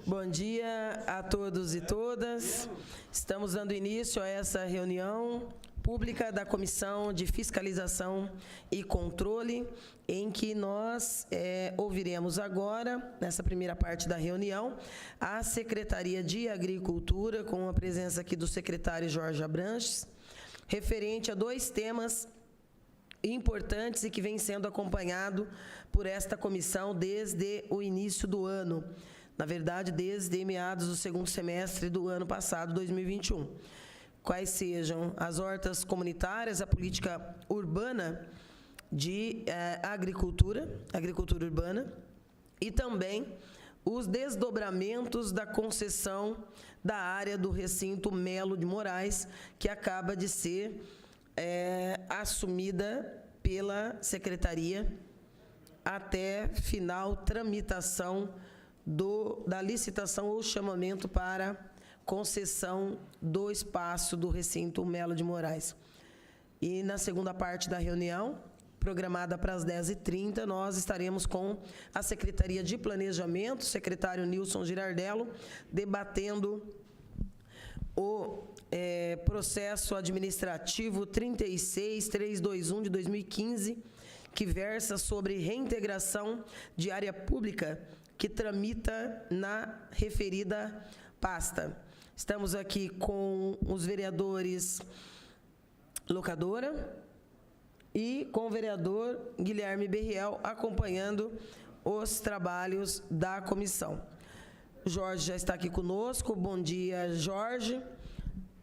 Bom dia a todos e todas. Estamos dando início a essa reunião pública da Comissão de Fiscalização e Controle, em que nós ouviremos agora, nessa primeira parte da reunião, a Secretaria de Agricultura, com a presença aqui do secretário Jorge Abranches, referente a dois temas importantes e que vem sendo acompanhado por esta comissão desde o início do ano. Na verdade, desde meados do segundo semestre do ano passado, 2021. Quais sejam as hortas comunitárias, a política urbana de agricultura urbana, e também os desdobramentos da concessão da área do recinto Melo de Moraes, que acaba de ser assumida pela Secretaria até final tramitação da licitação ou chamamento para concessão do espaço do recinto Melo de Moraes. E na segunda parte da reunião, programada para as 10h30, nós estaremos com a Secretaria de Planejamento, o secretário Nilson Girardello, debatendo o processo administrativo 36321 de 2015, que versa sobre reintegração de área pública que tramita na referida pasta. Estamos aqui com os vereadores Locadora e com o vereador Guilherme Berriel acompanhando os trabalhos da comissão. Jorge já está aqui conosco. Bom dia, Jorge.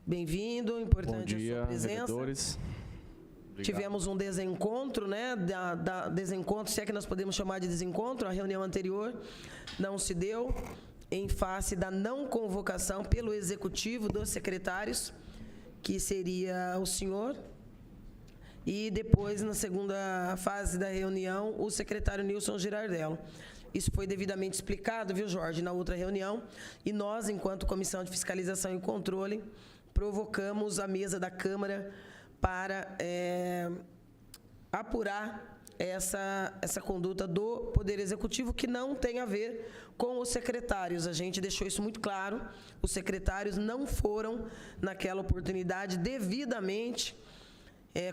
Bem-vindo, importante a sua presença. Vereadores. Obrigado. Tivemos um desencontro, né? Desencontro, se é que nós podemos chamar de desencontro, a reunião anterior não se deu, em face da não convocação pelo executivo dos secretários, que seria o senhor, e depois, na segunda fase da reunião, o secretário Nilson Girardello. Isso foi devidamente explicado, viu, Jorge, na outra reunião, e nós, enquanto Comissão de Fiscalização e Controle, provocamos a mesa da Câmara para apurar essa conduta do Poder Executivo, que não tem a ver com os secretários. A gente deixou isso muito claro. Os secretários não foram, naquela oportunidade, devidamente,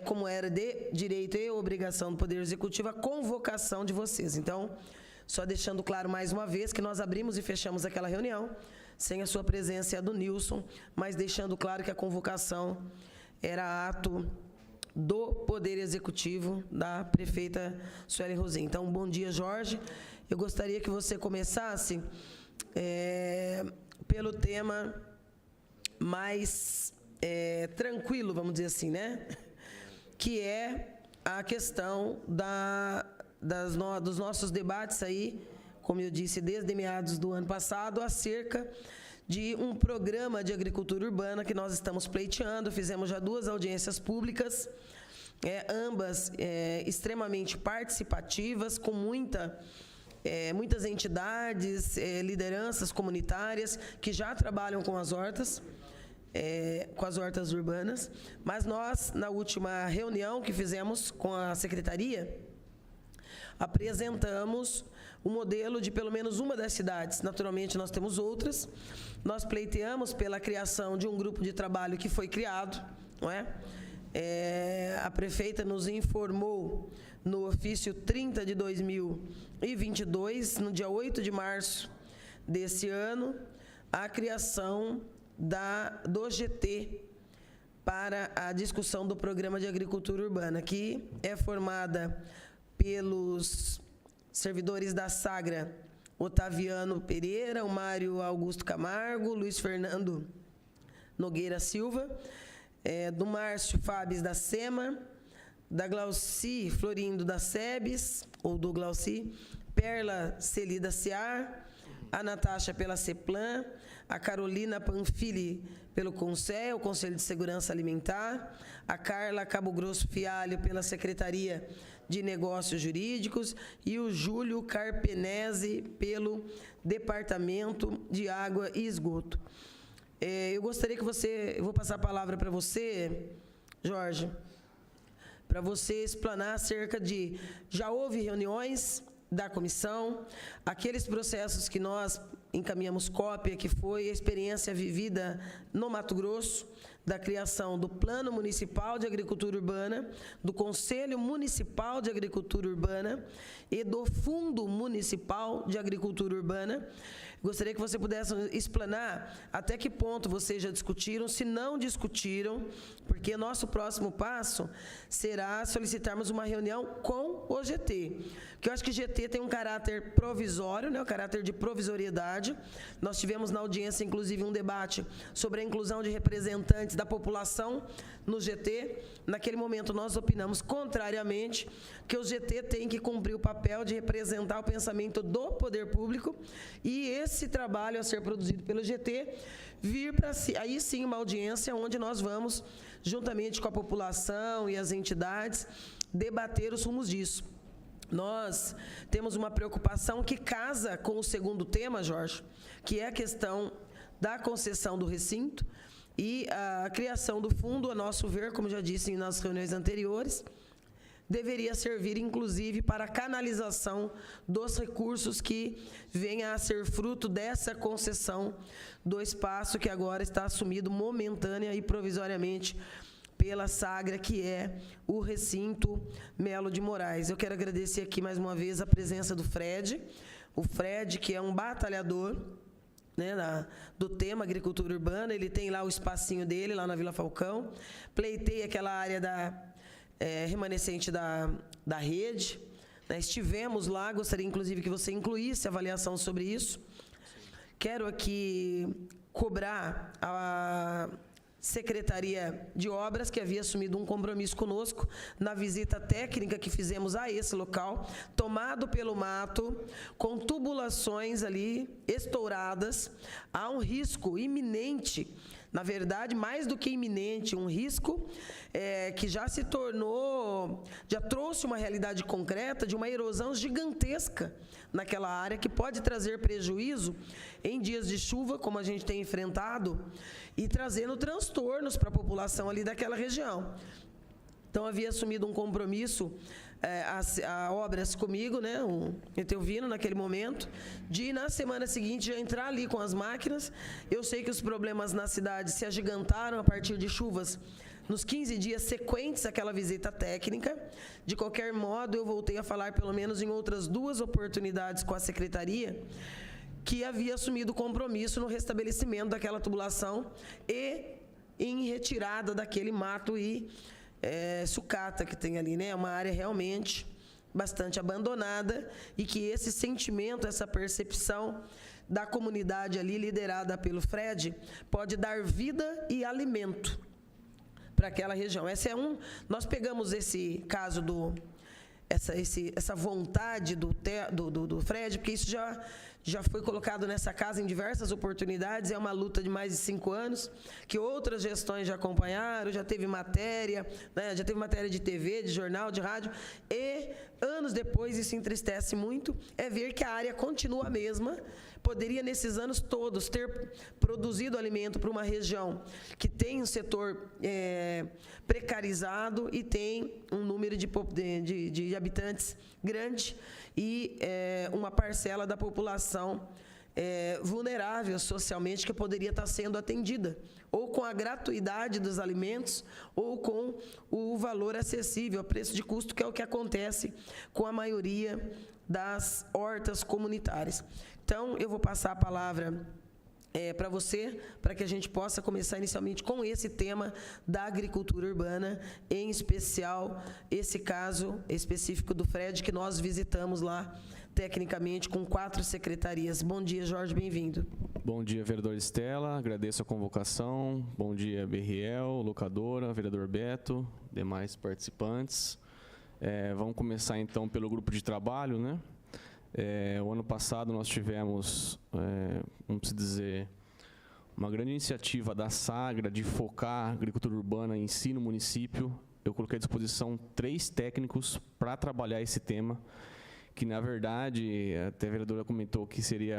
como era de direito e obrigação do Poder Executivo, a convocação de vocês. Então, só deixando claro mais uma vez que nós abrimos e fechamos aquela reunião, sem a sua presença e a do Nilson, mas deixando claro que a convocação era ato do Poder Executivo, da prefeita Sueli Rosim. Então, bom dia, Jorge. Eu gostaria que você começasse pelo tema mais tranquilo, vamos dizer assim, né? Que é a questão dos nossos debates aí, como eu disse, desde meados do ano passado, acerca de um programa de agricultura urbana que nós estamos pleiteando. Fizemos já 2 audiências públicas, ambas extremamente participativas, com muitas entidades, lideranças comunitárias que já trabalham com as hortas urbanas. Mas nós, na última reunião que fizemos com a Secretaria, apresentamos o modelo de pelo menos uma das cidades. Naturalmente, nós temos outras. Nós pleiteamos pela criação de um grupo de trabalho que foi criado, não é? A prefeita nos informou no ofício 30 de 2022, no dia 8 de março desse ano, a criação do GT para a discussão do Programa de Agricultura Urbana, que é formada pelos servidores da Sagra, Otaviano Pereira, o Mário Augusto Camargo, Luiz Fernando Nogueira Silva, do Márcio Fábio da SEMA, da Glauci Florindo da SEBS, ou do Glauci, Perla Celi da CEAR, a Natasha pela CEPLAN, a Carolina Panfili pelo CONSEL, o Conselho de Segurança Alimentar, a Carla Cabo Grosso Fialho pela Secretaria de Negócios Jurídicos e o Júlio Carpenese pelo Departamento de Água e Esgoto. Eu gostaria que eu vou passar a palavra para você, Jorge, para você explanar acerca já houve reuniões da comissão, aqueles processos que nós encaminhamos cópia, que foi a experiência vivida no Mato Grosso, da criação do Plano Municipal de Agricultura Urbana, do Conselho Municipal de Agricultura Urbana e do Fundo Municipal de Agricultura Urbana. Gostaria que você pudesse explanar até que ponto vocês já discutiram, se não discutiram, porque nosso próximo passo será solicitarmos uma reunião com o GT, porque eu acho que o GT tem um caráter provisório, né, um caráter de provisoriedade. Nós tivemos na audiência, inclusive, um debate sobre a inclusão de representantes da população no GT. Naquele momento, nós opinamos contrariamente, que o GT tem que cumprir o papel de representar o pensamento do poder público, e esse trabalho a ser produzido pelo GT vir para aí sim uma audiência onde nós vamos, juntamente com a população e as entidades, debater os rumos disso. Nós temos uma preocupação que casa com o segundo tema, Jorge, que é a questão da concessão do recinto e a criação do fundo, a nosso ver, como já disse nas reuniões anteriores, deveria servir, inclusive, para a canalização dos recursos que venha a ser fruto dessa concessão do espaço que agora está assumido momentânea e provisoriamente pela Sagra, que é o recinto Melo de Moraes. Eu quero agradecer aqui mais uma vez a presença do Fred, o Fred, que é um batalhador, né, do tema agricultura urbana. Ele tem lá o espacinho dele, lá na Vila Falcão, pleiteia aquela área remanescente da rede, né? Estivemos lá, gostaria inclusive que você incluísse avaliação sobre isso. Quero aqui cobrar a Secretaria de Obras, que havia assumido um compromisso conosco na visita técnica que fizemos a esse local, tomado pelo mato, com tubulações ali estouradas. Há um risco iminente, na verdade, mais do que iminente, um risco que já se tornou, já trouxe uma realidade concreta de uma erosão gigantesca naquela área, que pode trazer prejuízo em dias de chuva, como a gente tem enfrentado, e trazendo transtornos para a população ali daquela região. Então, havia assumido um compromisso a Obras comigo, né, o Etelvino, naquele momento, de, na semana seguinte, já entrar ali com as máquinas. Eu sei que os problemas na cidade se agigantaram a partir de chuvas nos 15 dias sequentes àquela visita técnica. De qualquer modo, eu voltei a falar, pelo menos em outras 2 oportunidades com a Secretaria, que havia assumido compromisso no restabelecimento daquela tubulação e em retirada daquele mato e sucata que tem ali, né? É uma área realmente bastante abandonada, e que esse sentimento, essa percepção da comunidade ali, liderada pelo Fred, pode dar vida e alimento para aquela região. Nós pegamos esse caso essa vontade do Fred, porque isso já foi colocado nessa casa em diversas oportunidades. É uma luta de mais de 5 anos, que outras gestões já acompanharam, já teve matéria, né, já teve matéria de TV, de jornal, de rádio, e anos depois, isso entristece muito, é ver que a área continua a mesma. Poderia, nesses anos todos, ter produzido alimento para uma região que tem um setor precarizado e tem um número de habitantes grande e uma parcela da população vulnerável socialmente, que poderia estar sendo atendida, ou com a gratuidade dos alimentos, ou com o valor acessível, a preço de custo, que é o que acontece com a maioria das hortas comunitárias. Então, eu vou passar a palavra para você, para que a gente possa começar inicialmente com esse tema da agricultura urbana, em especial esse caso específico do Fred, que nós visitamos lá tecnicamente com 4 secretarias. Bom dia, Jorge, bem-vindo. Bom dia, vereador Estela, agradeço a convocação. Bom dia, Berriel, locadora, vereador Beto, demais participantes. Vamos começar então pelo grupo de trabalho, né? O ano passado nós tivemos, vamos dizer, uma grande iniciativa da Sagra de focar a agricultura urbana em si no município. Eu coloquei à disposição 3 técnicos para trabalhar esse tema, que na verdade, até a vereadora comentou que seria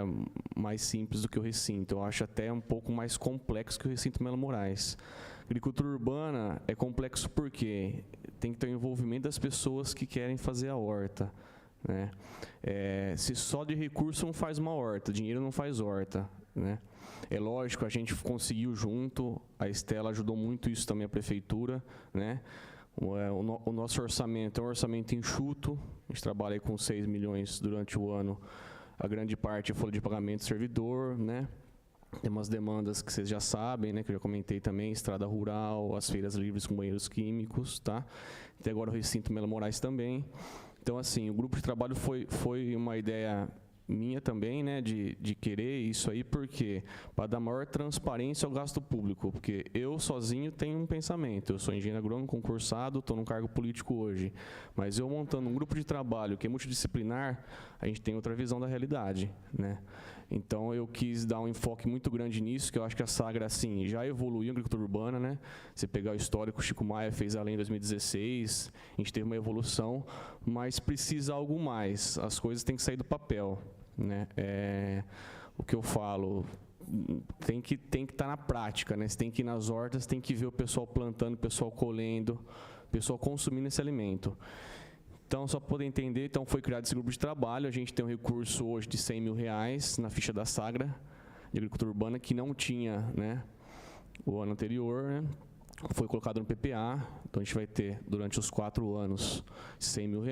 mais simples do que o recinto. Eu acho até um pouco mais complexo que o recinto Melo Moraes. Agricultura urbana é complexo porque tem que ter o envolvimento das pessoas que querem fazer a horta, né? Se só de recurso não faz uma horta, dinheiro não faz horta, né? É lógico, a gente conseguiu junto, a Estela ajudou muito isso também, a prefeitura, né? O nosso orçamento é um orçamento enxuto, a gente trabalha aí com 6 milhões durante o ano, a grande parte é folha de pagamento do servidor, né? Tem umas demandas que vocês já sabem, né, que eu já comentei também, estrada rural, as feiras livres com banheiros químicos, tá? Até agora o recinto Melo Moraes também. Então, assim, o grupo de trabalho foi uma ideia minha também, né, de querer isso aí, porque para dar maior transparência ao gasto público, porque eu sozinho tenho um pensamento, eu sou engenheiro agrônomo concursado, estou num cargo político hoje, mas eu montando um grupo de trabalho que é multidisciplinar, a gente tem outra visão da realidade, né? Então eu quis dar um enfoque muito grande nisso, que eu acho que a Sagra, assim, já evoluiu em agricultura urbana, né? Você pegar o histórico, o Chico Maia fez a lei em 2016, a gente teve uma evolução, mas precisa algo mais, as coisas têm que sair do papel, né? O que eu falo, tem que estar na prática, né? Você tem que ir nas hortas, tem que ver o pessoal plantando, o pessoal colhendo, o pessoal consumindo esse alimento. Então, só para poder entender, então foi criado esse grupo de trabalho, a gente tem um recurso hoje de R$100 mil na ficha da Sagra, de agricultura urbana, que não tinha, né, o ano anterior, né, foi colocado no PPA, então a gente vai ter, durante os 4 anos, R$100 mil,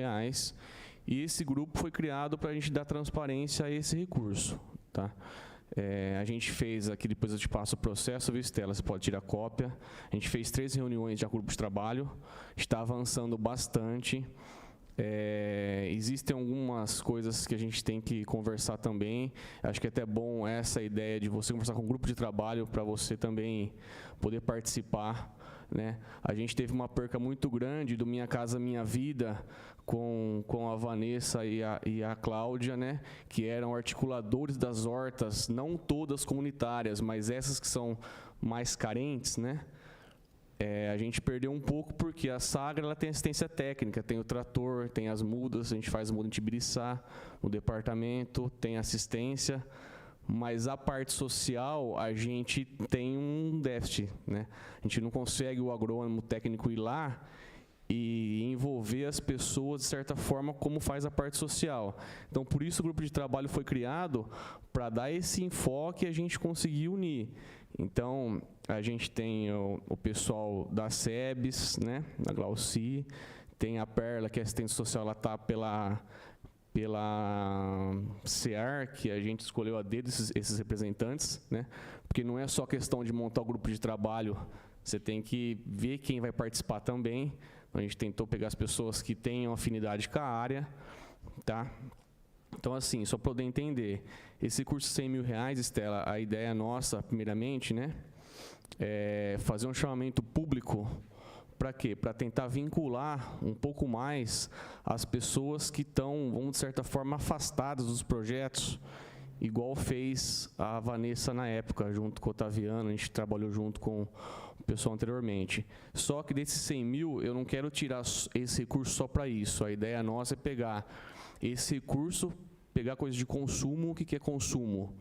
e esse grupo foi criado para a gente dar transparência a esse recurso, tá? A gente fez aqui, depois eu te passo o processo, viu, Estela? Você pode tirar cópia. A gente fez 3 reuniões de grupo de trabalho, está avançando bastante. Existem algumas coisas que a gente tem que conversar também. Acho que é até bom essa ideia de você conversar com um grupo de trabalho para você também poder participar, né? A gente teve uma perca muito grande do Minha Casa Minha Vida com a Vanessa e a Cláudia, né? Que eram articuladores das hortas, não todas comunitárias, mas essas que são mais carentes, né? A gente perdeu um pouco porque a Sagra ela tem assistência técnica, tem o trator, tem as mudas, a gente faz muda em Tibiriçá, no departamento, tem assistência, mas a parte social a gente tem um déficit, né? A gente não consegue o agrônomo técnico ir lá e envolver as pessoas de certa forma como faz a parte social. Então, por isso o grupo de trabalho foi criado para dar esse enfoque e a gente conseguir unir. Então, a gente tem o pessoal da SEBS, né, da Glauci, tem a Perla, que é assistente social, ela está pela CEAR, que a gente escolheu a dedo esses representantes, né, porque não é só questão de montar o grupo de trabalho, você tem que ver quem vai participar também. A gente tentou pegar as pessoas que tenham afinidade com a área, tá? Então, assim, só para poder entender, esse curso de R$100 mil, Estela, a ideia nossa, primeiramente, né, é fazer um chamamento público. Para quê? Para tentar vincular um pouco mais as pessoas que estão, de certa forma, afastadas dos projetos, igual fez a Vanessa na época, junto com o Otaviano, a gente trabalhou junto com o pessoal anteriormente. Só que desses 100 mil, eu não quero tirar esse recurso só para isso. A ideia nossa é pegar esse recurso, pegar coisas de consumo. O que é consumo?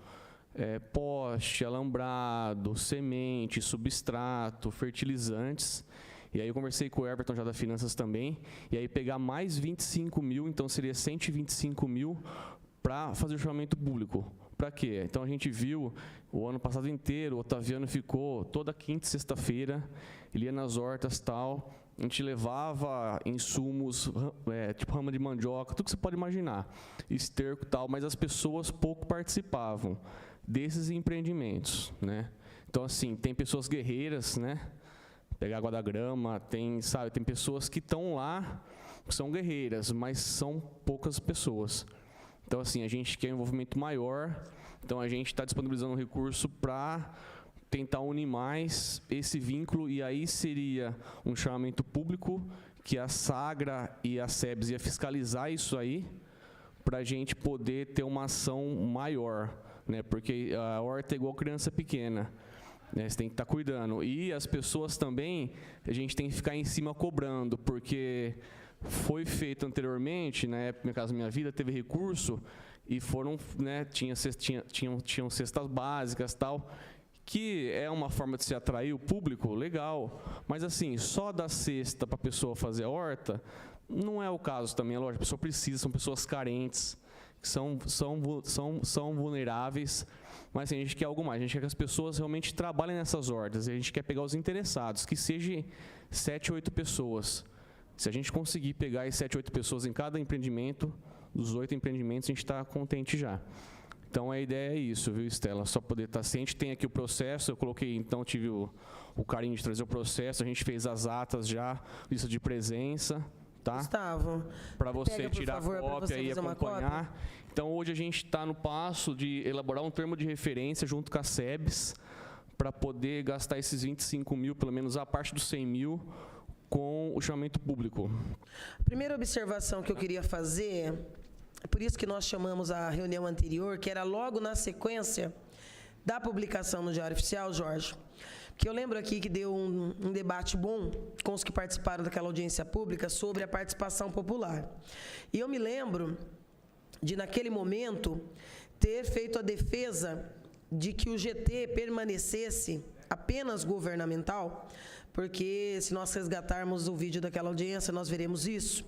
Poste, alambrado, semente, substrato, fertilizantes. E aí eu conversei com o Everton já da Finanças também, e aí pegar mais 25 mil, então seria 125 mil para fazer o chamamento público. Para quê? Então a gente viu o ano passado inteiro, o Otaviano ficou toda quinta e sexta-feira, ele ia nas hortas e tal, a gente levava insumos, tipo rama de mandioca, tudo que você pode imaginar, esterco e tal, mas as pessoas pouco participavam desses empreendimentos, né? Então, assim, tem pessoas guerreiras, né? Pegar água da grama, tem pessoas que estão lá, que são guerreiras, mas são poucas pessoas. Então, assim, a gente quer um envolvimento maior, então a gente está disponibilizando um recurso para tentar unir mais esse vínculo, e aí seria um chamamento público, que a Sagra e a SEBS ia fiscalizar isso aí, para a gente poder ter uma ação maior, né? Porque a horta é igual criança pequena, né? Você tem que estar cuidando. E as pessoas também, a gente tem que ficar em cima cobrando, porque foi feito anteriormente, na época Minha Casa Minha Vida, teve recurso, e foram, né, tinham cestas básicas, tal, que é uma forma de se atrair o público, legal, mas assim, só dar cesta para a pessoa fazer a horta, não é o caso também, é lógico, a pessoa precisa, são pessoas carentes, que são vulneráveis, mas assim, a gente quer algo mais, a gente quer que as pessoas realmente trabalhem nessas hortas, a gente quer pegar os interessados, que seja 7, 8 pessoas. Se a gente conseguir pegar as 7, 8 pessoas em cada empreendimento, dos 8 empreendimentos, a gente está contente já. Então, a ideia é isso, viu, Estela? Só poder estar ciente. Tem aqui o processo, eu coloquei, então, tive o carinho de trazer o processo, a gente fez as atas já, lista de presença, tá? Gustavo, para você pega, tirar favor, cópia e acompanhar. Então, hoje a gente está no passo de elaborar um termo de referência junto com a SEBS, para poder gastar esses 25 mil, pelo menos a parte dos 100 mil, com o chamamento público. A primeira observação que eu queria fazer, por isso que nós chamamos a reunião anterior, que era logo na sequência da publicação no Diário Oficial, Jorge, que eu lembro aqui que deu um debate bom com os que participaram daquela audiência pública sobre a participação popular. E eu me lembro de, naquele momento, ter feito a defesa de que o GT permanecesse apenas governamental, porque se nós resgatarmos o vídeo daquela audiência, nós veremos isso.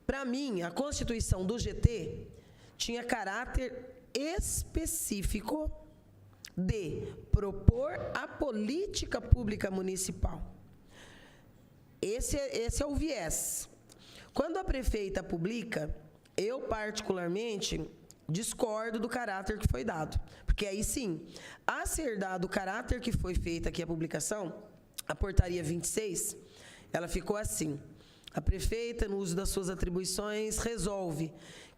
Para mim, a constituição do GT tinha caráter específico de propor a política pública municipal. Esse é o viés. Quando a prefeita publica, eu particularmente discordo do caráter que foi dado. Porque aí sim, a ser dado o caráter que foi feita aqui a publicação, a portaria 26, ela ficou assim: a prefeita, no uso das suas atribuições, resolve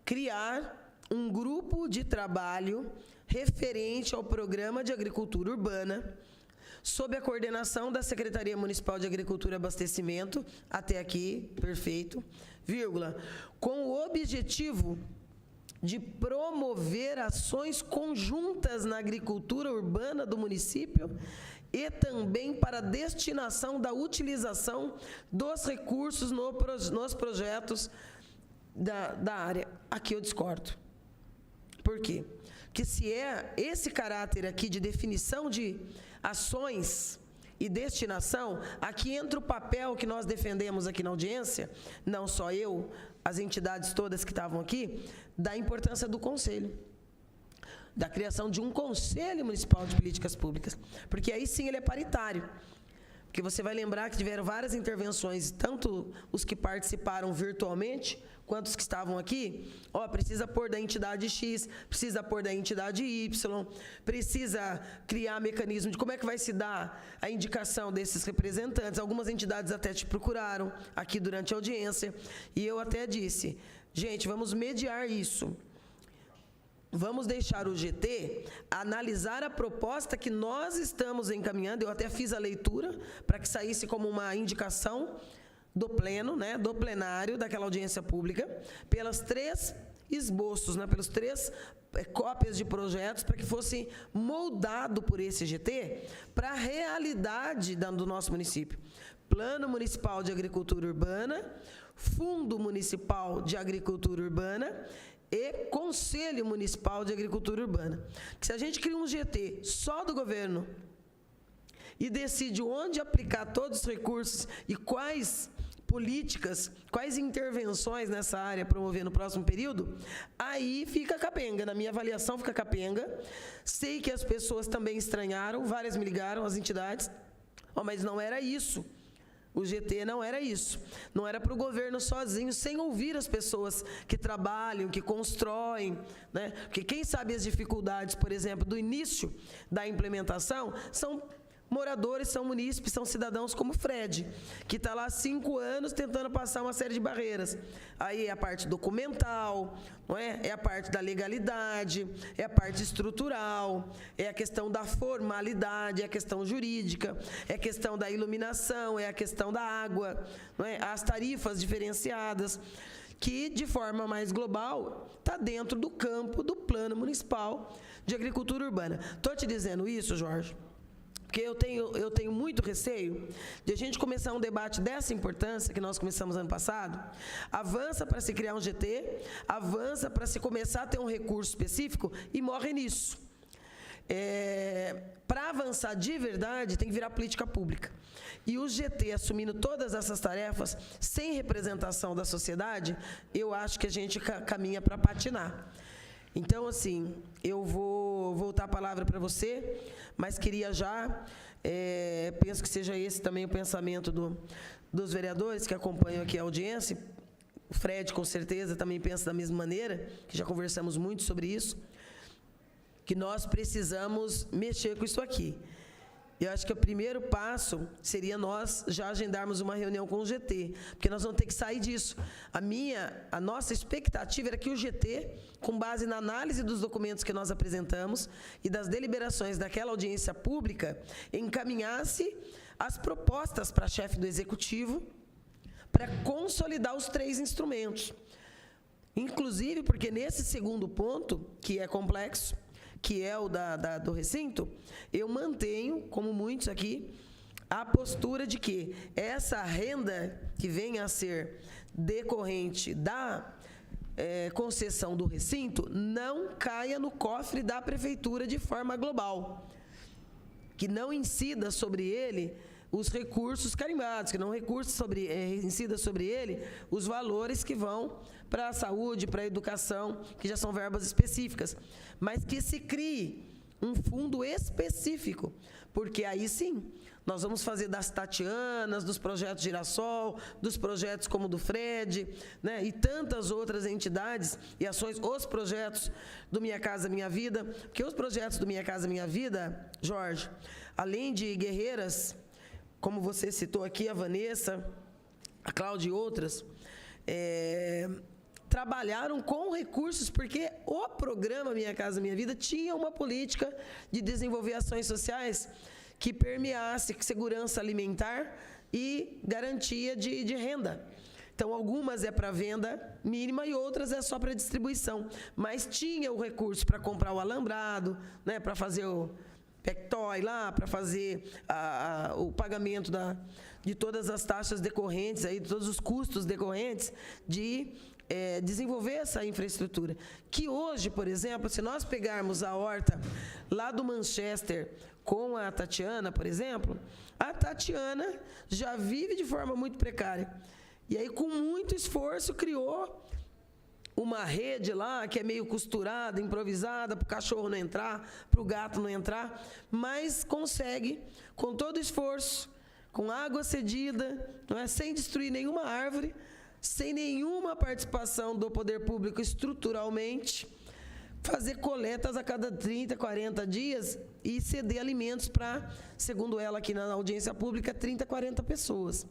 criar um grupo de trabalho referente ao Programa de Agricultura Urbana, sob a coordenação da Secretaria Municipal de Agricultura e Abastecimento, até aqui, perfeito, vírgula, com o objetivo de promover ações conjuntas na agricultura urbana do município e também para a destinação da utilização dos recursos nos projetos da área. Aqui eu discordo. Por quê? Porque se é esse caráter aqui de definição de ações e destinação, aqui entra o papel que nós defendemos aqui na audiência, não só eu, as entidades todas que estavam aqui, da importância do conselho, da criação de um Conselho Municipal de Políticas Públicas, porque aí sim ele é paritário. Porque você vai lembrar que tiveram várias intervenções, tanto os que participaram virtualmente, quanto os que estavam aqui. Precisa pôr da entidade X, precisa pôr da entidade Y, precisa criar mecanismo de como é que vai se dar a indicação desses representantes. Algumas entidades até te procuraram aqui durante a audiência, e eu até disse, gente, vamos mediar isso. Vamos deixar o GT analisar a proposta que nós estamos encaminhando. Eu até fiz a leitura para que saísse como uma indicação do pleno, né, do plenário daquela audiência pública, pelas 3 esboços, né, pelas 3 cópias de projetos, para que fosse moldado por esse GT para a realidade do nosso município. Plano Municipal de Agricultura Urbana, Fundo Municipal de Agricultura Urbana e Conselho Municipal de Agricultura Urbana. Que se a gente cria um GT só do governo e decide onde aplicar todos os recursos e quais políticas, quais intervenções nessa área promover no próximo período, aí fica capenga, na minha avaliação fica capenga. Sei que as pessoas também estranharam, várias me ligaram, as entidades, mas não era isso. O GT não era isso. Não era para o governo sozinho, sem ouvir as pessoas que trabalham, que constroem, né? Porque quem sabe as dificuldades, por exemplo, do início da implementação, são moradores, são munícipes, são cidadãos como o Fred, que está lá há 5 anos tentando passar uma série de barreiras. Aí é a parte documental, não é? É a parte da legalidade, é a parte estrutural, é a questão da formalidade, é a questão jurídica, é a questão da iluminação, é a questão da água, não é? As tarifas diferenciadas, que, de forma mais global, está dentro do campo do Plano Municipal de Agricultura Urbana. Estou te dizendo isso, Jorge, porque eu tenho muito receio de a gente começar um debate dessa importância que nós começamos ano passado, avança para se criar um GT, avança para se começar a ter um recurso específico e morre nisso. para avançar de verdade, tem que virar política pública. E o GT assumindo todas essas tarefas, sem representação da sociedade, eu acho que a gente caminha para patinar. Então, assim, eu vou voltar a palavra para você, mas queria já, penso que seja esse também o pensamento dos vereadores que acompanham aqui a audiência. O Fred, com certeza, também pensa da mesma maneira, que já conversamos muito sobre isso, que nós precisamos mexer com isso aqui. Eu acho que o primeiro passo seria nós já agendarmos uma reunião com o GT, porque nós vamos ter que sair disso. A nossa expectativa era que o GT, com base na análise dos documentos que nós apresentamos e das deliberações daquela audiência pública, encaminhasse as propostas para chefe do Executivo para consolidar os 3 instrumentos. Inclusive, porque nesse segundo ponto, que é complexo, que é o do recinto, eu mantenho, como muitos aqui, a postura de que essa renda que venha a ser decorrente da concessão do recinto não caia no cofre da prefeitura de forma global, que não incida sobre ele os recursos carimbados, que não incida sobre ele os valores que vão para a saúde, para a educação, que já são verbas específicas, mas que se crie um fundo específico, porque aí sim, nós vamos fazer das Tatianas, dos projetos Girassol, dos projetos como o do Fred, né, e tantas outras entidades e ações, os projetos do Minha Casa Minha Vida, porque os projetos do Minha Casa Minha Vida, Jorge, além de guerreiras, como você citou aqui, a Vanessa, a Cláudia e outras, trabalharam com recursos, porque o programa Minha Casa Minha Vida tinha uma política de desenvolver ações sociais que permeasse segurança alimentar e garantia de renda. Então, algumas é para venda mínima e outras é só para distribuição. Mas tinha o recurso para comprar o alambrado, né, para fazer o PECTOI lá, para fazer o pagamento de todas as taxas decorrentes, aí, de todos os custos decorrentes de desenvolver essa infraestrutura. Que hoje, por exemplo, se nós pegarmos a horta lá do Manchester com a Tatiana, por exemplo, a Tatiana já vive de forma muito precária. E aí, com muito esforço, criou uma rede lá que é meio costurada, improvisada, para o cachorro não entrar, para o gato não entrar, mas consegue, com todo esforço, com água cedida, não é, sem destruir nenhuma árvore, sem nenhuma participação do poder público estruturalmente, fazer coletas a cada 30, 40 dias e ceder alimentos para, segundo ela aqui na audiência pública, 30, 40 pessoas.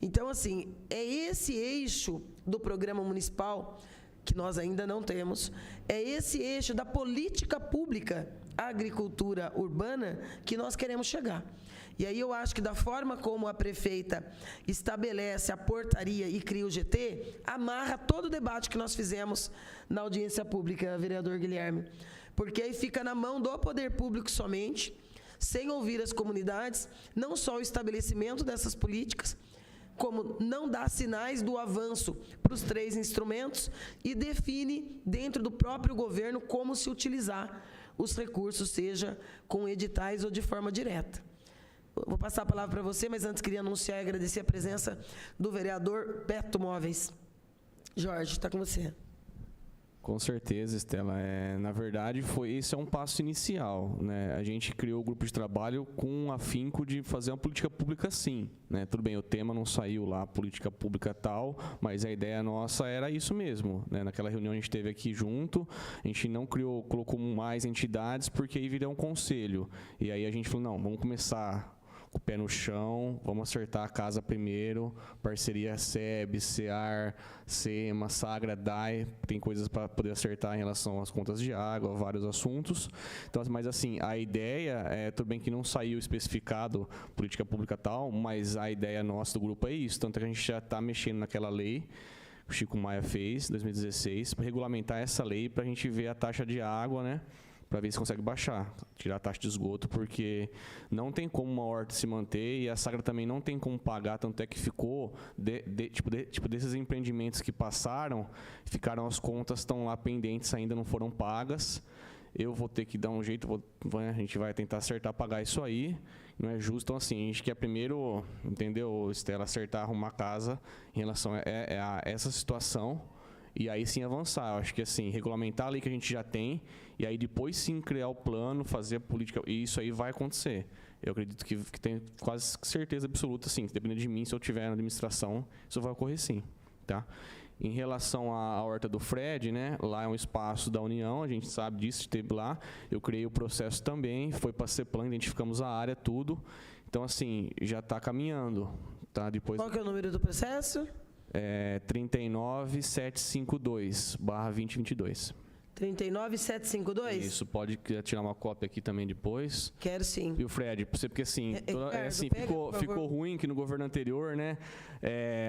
Então, assim, é esse eixo do programa municipal que nós ainda não temos, é esse eixo da política pública agricultura urbana que nós queremos chegar. E aí eu acho que da forma como a prefeita estabelece a portaria e cria o GT, amarra todo o debate que nós fizemos na audiência pública, vereador Guilherme. Porque aí fica na mão do poder público somente, sem ouvir as comunidades, não só o estabelecimento dessas políticas, como não dá sinais do avanço para os 3 instrumentos e define dentro do próprio governo como se utilizar os recursos, seja com editais ou de forma direta. Vou passar a palavra para você, mas antes queria anunciar e agradecer a presença do vereador Beto Móveis. Jorge, está com você. Com certeza, Estela. Na verdade, esse é um passo inicial, né? A gente criou o grupo de trabalho com um afinco de fazer uma política pública, sim, né? Tudo bem, o tema não saiu lá, política pública tal, mas a ideia nossa era isso mesmo, né? Naquela reunião a gente esteve aqui junto, a gente não colocou mais entidades, porque aí virou um conselho. E aí a gente falou, não, vamos começar com o pé no chão, vamos acertar a casa primeiro, parceria SEB, SEAR, SEMA, Sagra, DAE, tem coisas para poder acertar em relação às contas de água, vários assuntos. Então, mas assim, a ideia, tudo bem que não saiu especificado política pública tal, mas a ideia nossa do grupo é isso, tanto que a gente já está mexendo naquela lei, o Chico Maia fez, em 2016, para regulamentar essa lei, para a gente ver a taxa de água, né? Para ver se consegue baixar, tirar a taxa de esgoto, porque não tem como uma horta se manter e a Sagra também não tem como pagar, tanto é que ficou, desses empreendimentos que passaram, as contas estão lá pendentes, ainda não foram pagas, eu vou ter que dar um jeito, a gente vai tentar acertar, pagar isso aí, não é justo. Então, assim, a gente quer primeiro, entendeu, Estela, acertar, arrumar a casa em relação a essa situação, e aí sim avançar. Eu acho que, assim, regulamentar a lei que a gente já tem, e aí depois sim criar o plano, fazer a política, e isso aí vai acontecer. Eu acredito que tem quase certeza absoluta, sim, que dependendo de mim, se eu tiver na administração, isso vai ocorrer sim, tá? Em relação à horta do Fred, né, lá é um espaço da União, a gente sabe disso, esteve lá, eu criei o processo também, foi para a CEPLAN, identificamos a área, tudo, então, assim, já está caminhando, tá? Depois, qual que é o número do processo? 39752/2022. 39752? Isso, pode tirar uma cópia aqui também depois. Quero sim. E o Fred, porque assim, assim pega, ficou ruim que no governo anterior, né,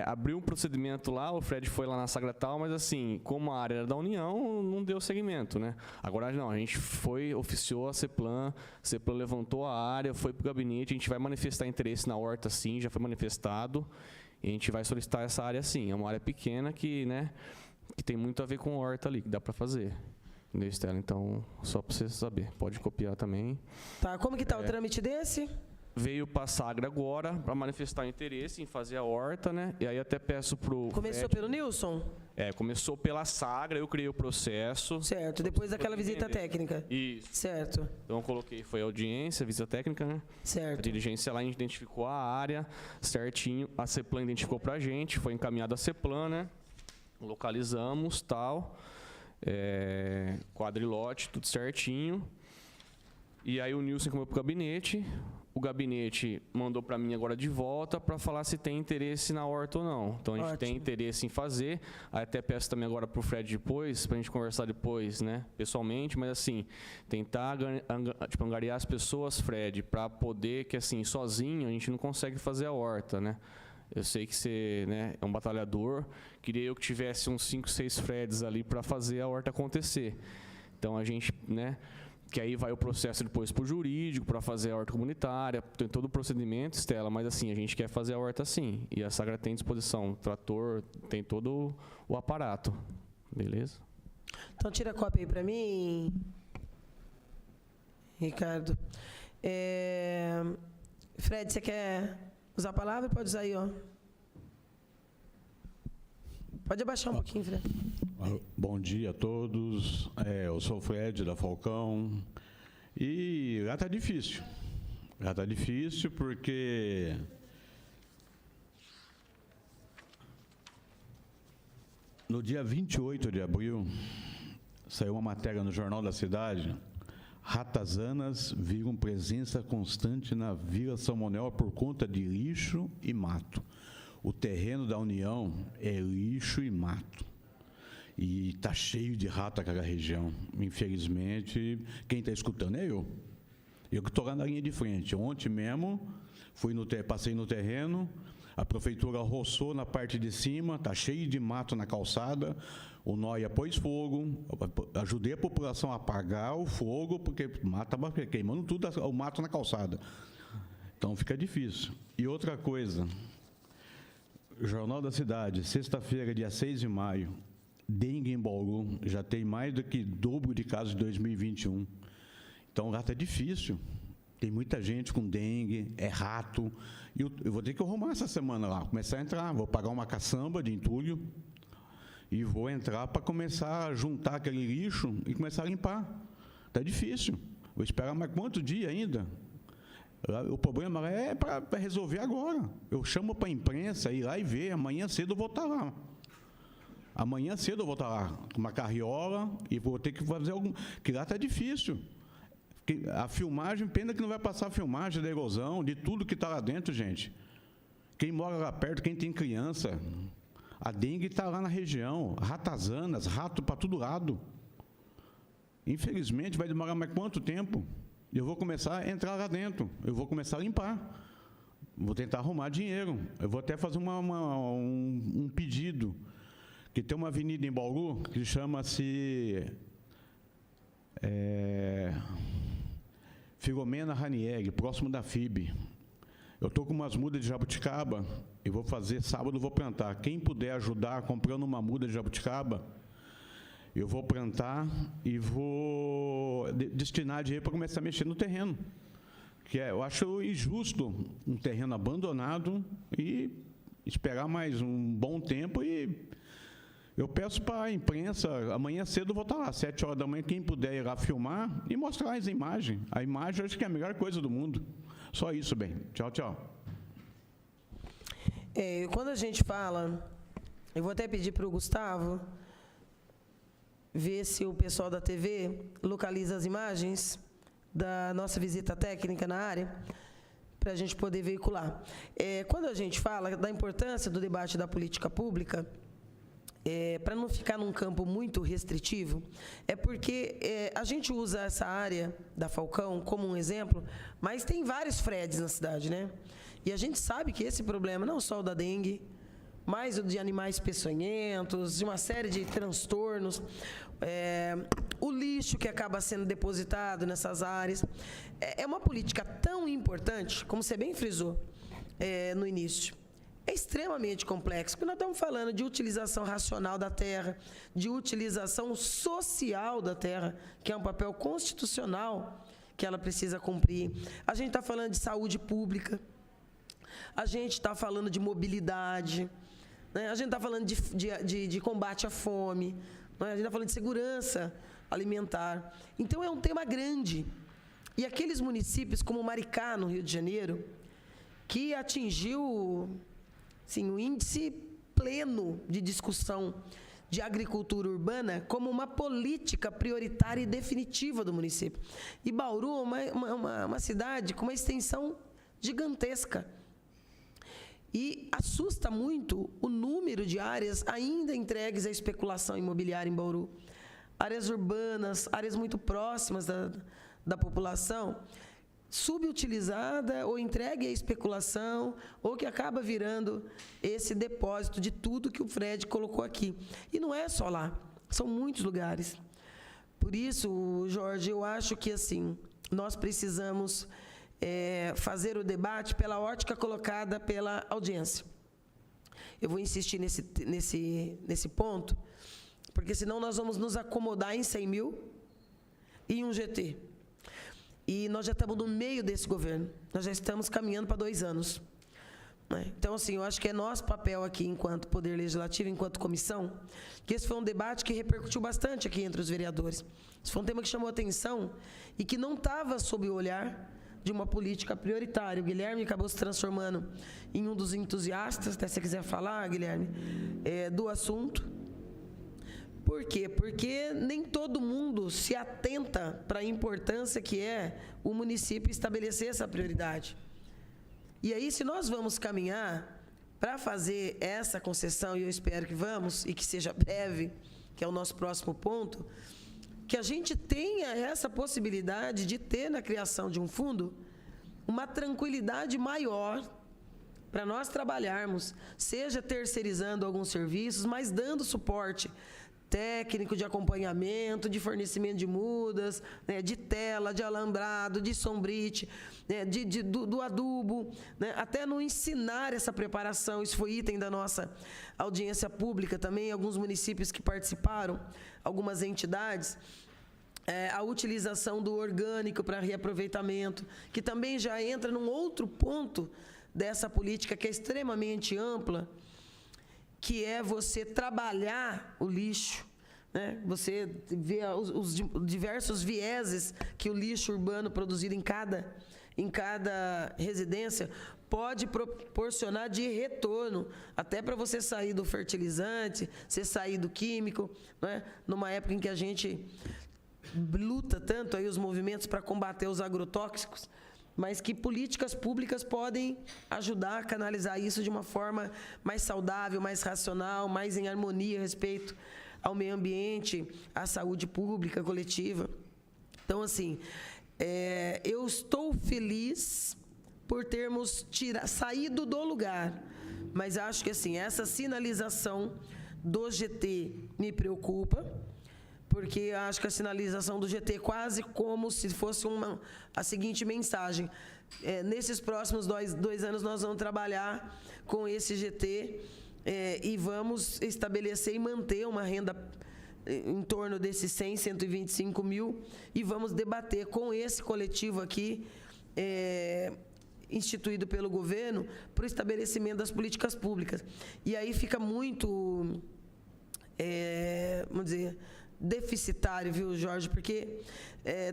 abriu um procedimento lá, o Fred foi lá na Sagratal, mas assim, como a área era da União, não deu seguimento, né? Agora não, a gente oficiou a CEPLAN levantou a área, foi pro gabinete, a gente vai manifestar interesse na horta sim, já foi manifestado, e a gente vai solicitar essa área sim, é uma área pequena que, né, que tem muito a ver com horta ali, que dá para fazer. Entendeu, Estela? Então, só para você saber. Pode copiar também. Tá, como que tá o trâmite desse? Veio para a Sagra agora, para manifestar interesse em fazer a horta, né? E aí até peço pro... Começou pelo Nilson? Começou pela Sagra, eu criei o processo. Certo, depois daquela visita técnica. Isso. Certo. Então eu coloquei, foi audiência, visita técnica, né? Certo. A diligência lá, a gente identificou a área certinho, a CEPLAN identificou pra gente, foi encaminhada a CEPLAN, né? Localizamos, tal... quadrilote, tudo certinho. E aí o Nilson foi pro gabinete. O gabinete mandou para mim agora de volta para falar se tem interesse na horta ou não. Então a gente tem interesse em fazer. Aí até peço também agora pro Fred depois, pra gente conversar depois, né, pessoalmente, mas assim, tentar angariar as pessoas, Fred, para poder que assim, sozinho a gente não consegue fazer a horta, né? Eu sei que você, né, é um batalhador, queria eu que tivesse uns 5, 6 Freds ali para fazer a horta acontecer. Então a gente, né, que aí vai o processo depois para o jurídico, para fazer a horta comunitária, tem todo o procedimento, Estela, mas assim, a gente quer fazer a horta sim, e a Sagra tem disposição, trator, tem todo o aparato, beleza? Então tira a cópia aí para mim, Ricardo. Fred, você quer... usar a palavra? Pode usar aí, ó. Pode abaixar um pouquinho, Fred. Bom dia a todos. Eu sou o Fred da Falcão. E já está difícil. Já está difícil porque no dia 28 de abril saiu uma matéria no Jornal da Cidade. Ratazanas viram presença constante na Vila São Manuel por conta de lixo e mato. O terreno da União é lixo e mato. E está cheio de rato aquela região. Infelizmente, quem está escutando é eu. Eu que estou lá na linha de frente. Ontem mesmo, passei no terreno, a prefeitura roçou na parte de cima, está cheio de mato na calçada. O Noia pôs fogo, ajudei a população a apagar o fogo, porque o mato estava queimando tudo, o mato na calçada. Então fica difícil. E outra coisa, Jornal da Cidade, sexta-feira, dia 6 de maio, dengue em Bauru, já tem mais do que dobro de casos de 2021. Então lá está difícil. Tem muita gente com dengue, é rato. E eu vou ter que arrumar essa semana lá, começar a entrar, vou pagar uma caçamba de entulho, e vou entrar para começar a juntar aquele lixo e começar a limpar. Está difícil. Vou esperar mais quantos dias ainda? O problema é para resolver agora. Eu chamo para a imprensa ir lá e ver. Amanhã cedo eu vou estar lá. Amanhã cedo eu vou estar lá com uma carriola e vou ter que fazer algum... Que lá está difícil. A filmagem, pena que não vai passar a filmagem da erosão, de tudo que está lá dentro, gente. Quem mora lá perto, quem tem criança... A dengue está lá na região, ratazanas, rato para todo lado. Infelizmente, vai demorar mais quanto tempo? Eu vou começar a entrar lá dentro, eu vou começar a limpar. Vou tentar arrumar dinheiro. Eu vou até fazer um pedido. Que tem uma avenida em Bauru que chama-se Filomena Ranieri, próximo da FIB. Eu estou com umas mudas de jabuticaba e vou fazer sábado, vou plantar. Quem puder ajudar comprando uma muda de jabuticaba, eu vou plantar e vou destinar dinheiro para começar a mexer no terreno. Eu acho injusto um terreno abandonado e esperar mais um bom tempo. E eu peço para a imprensa, amanhã cedo eu vou estar lá, às 7 horas da manhã, quem puder ir lá filmar e mostrar as imagens. A imagem eu acho que é a melhor coisa do mundo. Só isso, bem. Tchau, tchau. Quando a gente fala, eu vou até pedir para o Gustavo ver se o pessoal da TV localiza as imagens da nossa visita técnica na área, para a gente poder veicular. Quando a gente fala da importância do debate da política pública, para não ficar num campo muito restritivo, é porque a gente usa essa área da Falcão como um exemplo, mas tem vários Freds na cidade, né? E a gente sabe que esse problema, não só o da dengue, mas o de animais peçonhentos, de uma série de transtornos, o lixo que acaba sendo depositado nessas áreas, é uma política tão importante, como você bem frisou no início. É extremamente complexo, porque nós estamos falando de utilização racional da terra, de utilização social da terra, que é um papel constitucional que ela precisa cumprir. A gente está falando de saúde pública, a gente está falando de mobilidade, né? A gente está falando de combate à fome, né? A gente está falando de segurança alimentar. Então, é um tema grande. E aqueles municípios como Maricá, no Rio de Janeiro, que atingiu o índice pleno de discussão de agricultura urbana como uma política prioritária e definitiva do município. E Bauru é uma cidade com uma extensão gigantesca. E assusta muito o número de áreas ainda entregues à especulação imobiliária em Bauru. Áreas urbanas, áreas muito próximas da população, subutilizada ou entregue à especulação, ou que acaba virando esse depósito de tudo que o Fred colocou aqui. E não é só lá, são muitos lugares. Por isso, Jorge, eu acho que assim, nós precisamos fazer o debate pela ótica colocada pela audiência. Eu vou insistir nesse ponto, porque senão nós vamos nos acomodar em 100 mil e em um GT. E nós já estamos no meio desse governo. Nós já estamos caminhando para 2 anos. Então, assim, eu acho que é nosso papel aqui, enquanto Poder Legislativo, enquanto comissão, que esse foi um debate que repercutiu bastante aqui entre os vereadores. Esse foi um tema que chamou atenção e que não estava sob o olhar de uma política prioritária. O Guilherme acabou se transformando em um dos entusiastas, até se você quiser falar, Guilherme, do assunto. Por quê? Porque nem todo mundo se atenta para a importância que é o município estabelecer essa prioridade. E aí, se nós vamos caminhar para fazer essa concessão, e eu espero que vamos, e que seja breve, que é o nosso próximo ponto, que a gente tenha essa possibilidade de ter na criação de um fundo uma tranquilidade maior para nós trabalharmos, seja terceirizando alguns serviços, mas dando suporte técnico de acompanhamento, de fornecimento de mudas, né, de tela, de alambrado, de sombrite, né, do adubo, né, até no ensinar essa preparação. Isso foi item da nossa audiência pública também, alguns municípios que participaram, algumas entidades, a utilização do orgânico para reaproveitamento, que também já entra num outro ponto dessa política que é extremamente ampla, que é você trabalhar o lixo, né? Você vê os diversos vieses que o lixo urbano produzido em cada residência pode proporcionar de retorno, até para você sair do fertilizante, você sair do químico, né? Numa época em que a gente luta tanto aí os movimentos para combater os agrotóxicos, mas que políticas públicas podem ajudar a canalizar isso de uma forma mais saudável, mais racional, mais em harmonia a respeito ao meio ambiente, à saúde pública coletiva. Então, assim, eu estou feliz por termos saído do lugar, mas acho que, assim, essa sinalização do GT me preocupa, porque acho que a sinalização do GT é quase como se fosse a seguinte mensagem: nesses próximos 2 anos nós vamos trabalhar com esse GT e vamos estabelecer e manter uma renda em torno desses 100, 125 mil, e vamos debater com esse coletivo aqui, instituído pelo governo, para o estabelecimento das políticas públicas. E aí fica muito, vamos dizer, deficitário, viu, Jorge? Porque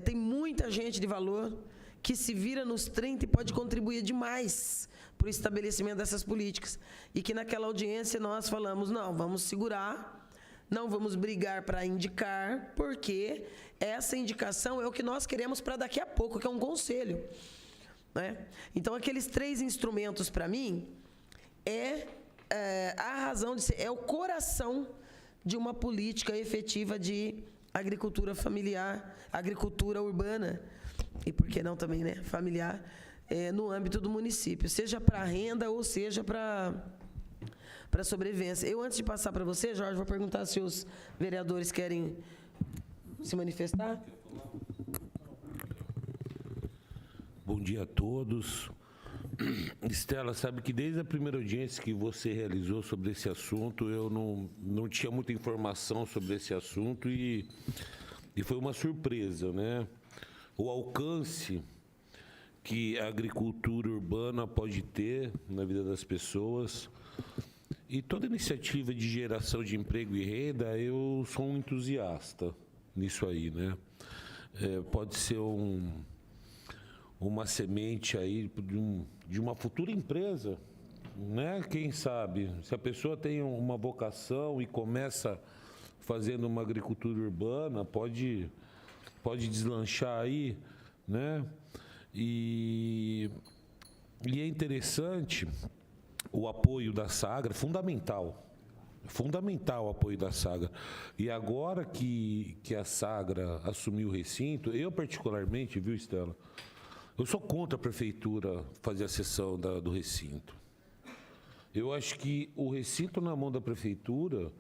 tem muita gente de valor que se vira nos 30 e pode contribuir demais para o estabelecimento dessas políticas. E que naquela audiência nós falamos, não, vamos segurar, não vamos brigar para indicar, porque essa indicação é o que nós queremos para daqui a pouco, que é um conselho. Né? Então, aqueles 3 instrumentos, para mim, a razão de ser, é o coração de uma política efetiva de agricultura familiar, agricultura urbana, e por que não também, né, familiar, no âmbito do município, seja para renda ou seja para sobrevivência. Eu, antes de passar para você, Jorge, vou perguntar se os vereadores querem se manifestar. Bom dia a todos. Estela, sabe que desde a primeira audiência que você realizou sobre esse assunto, eu não tinha muita informação sobre esse assunto e foi uma surpresa, né? O alcance que a agricultura urbana pode ter na vida das pessoas. E toda iniciativa de geração de emprego e renda, eu sou um entusiasta nisso aí, né? Pode ser uma semente aí de uma futura empresa, né? Quem sabe? Se a pessoa tem uma vocação e começa fazendo uma agricultura urbana, pode deslanchar aí, né? E é interessante o apoio da Sagra, fundamental o apoio da Sagra. E agora que a Sagra assumiu o recinto, eu particularmente, viu, Estela, eu sou contra a prefeitura fazer a cessão do recinto. Eu acho que o recinto na mão da prefeitura,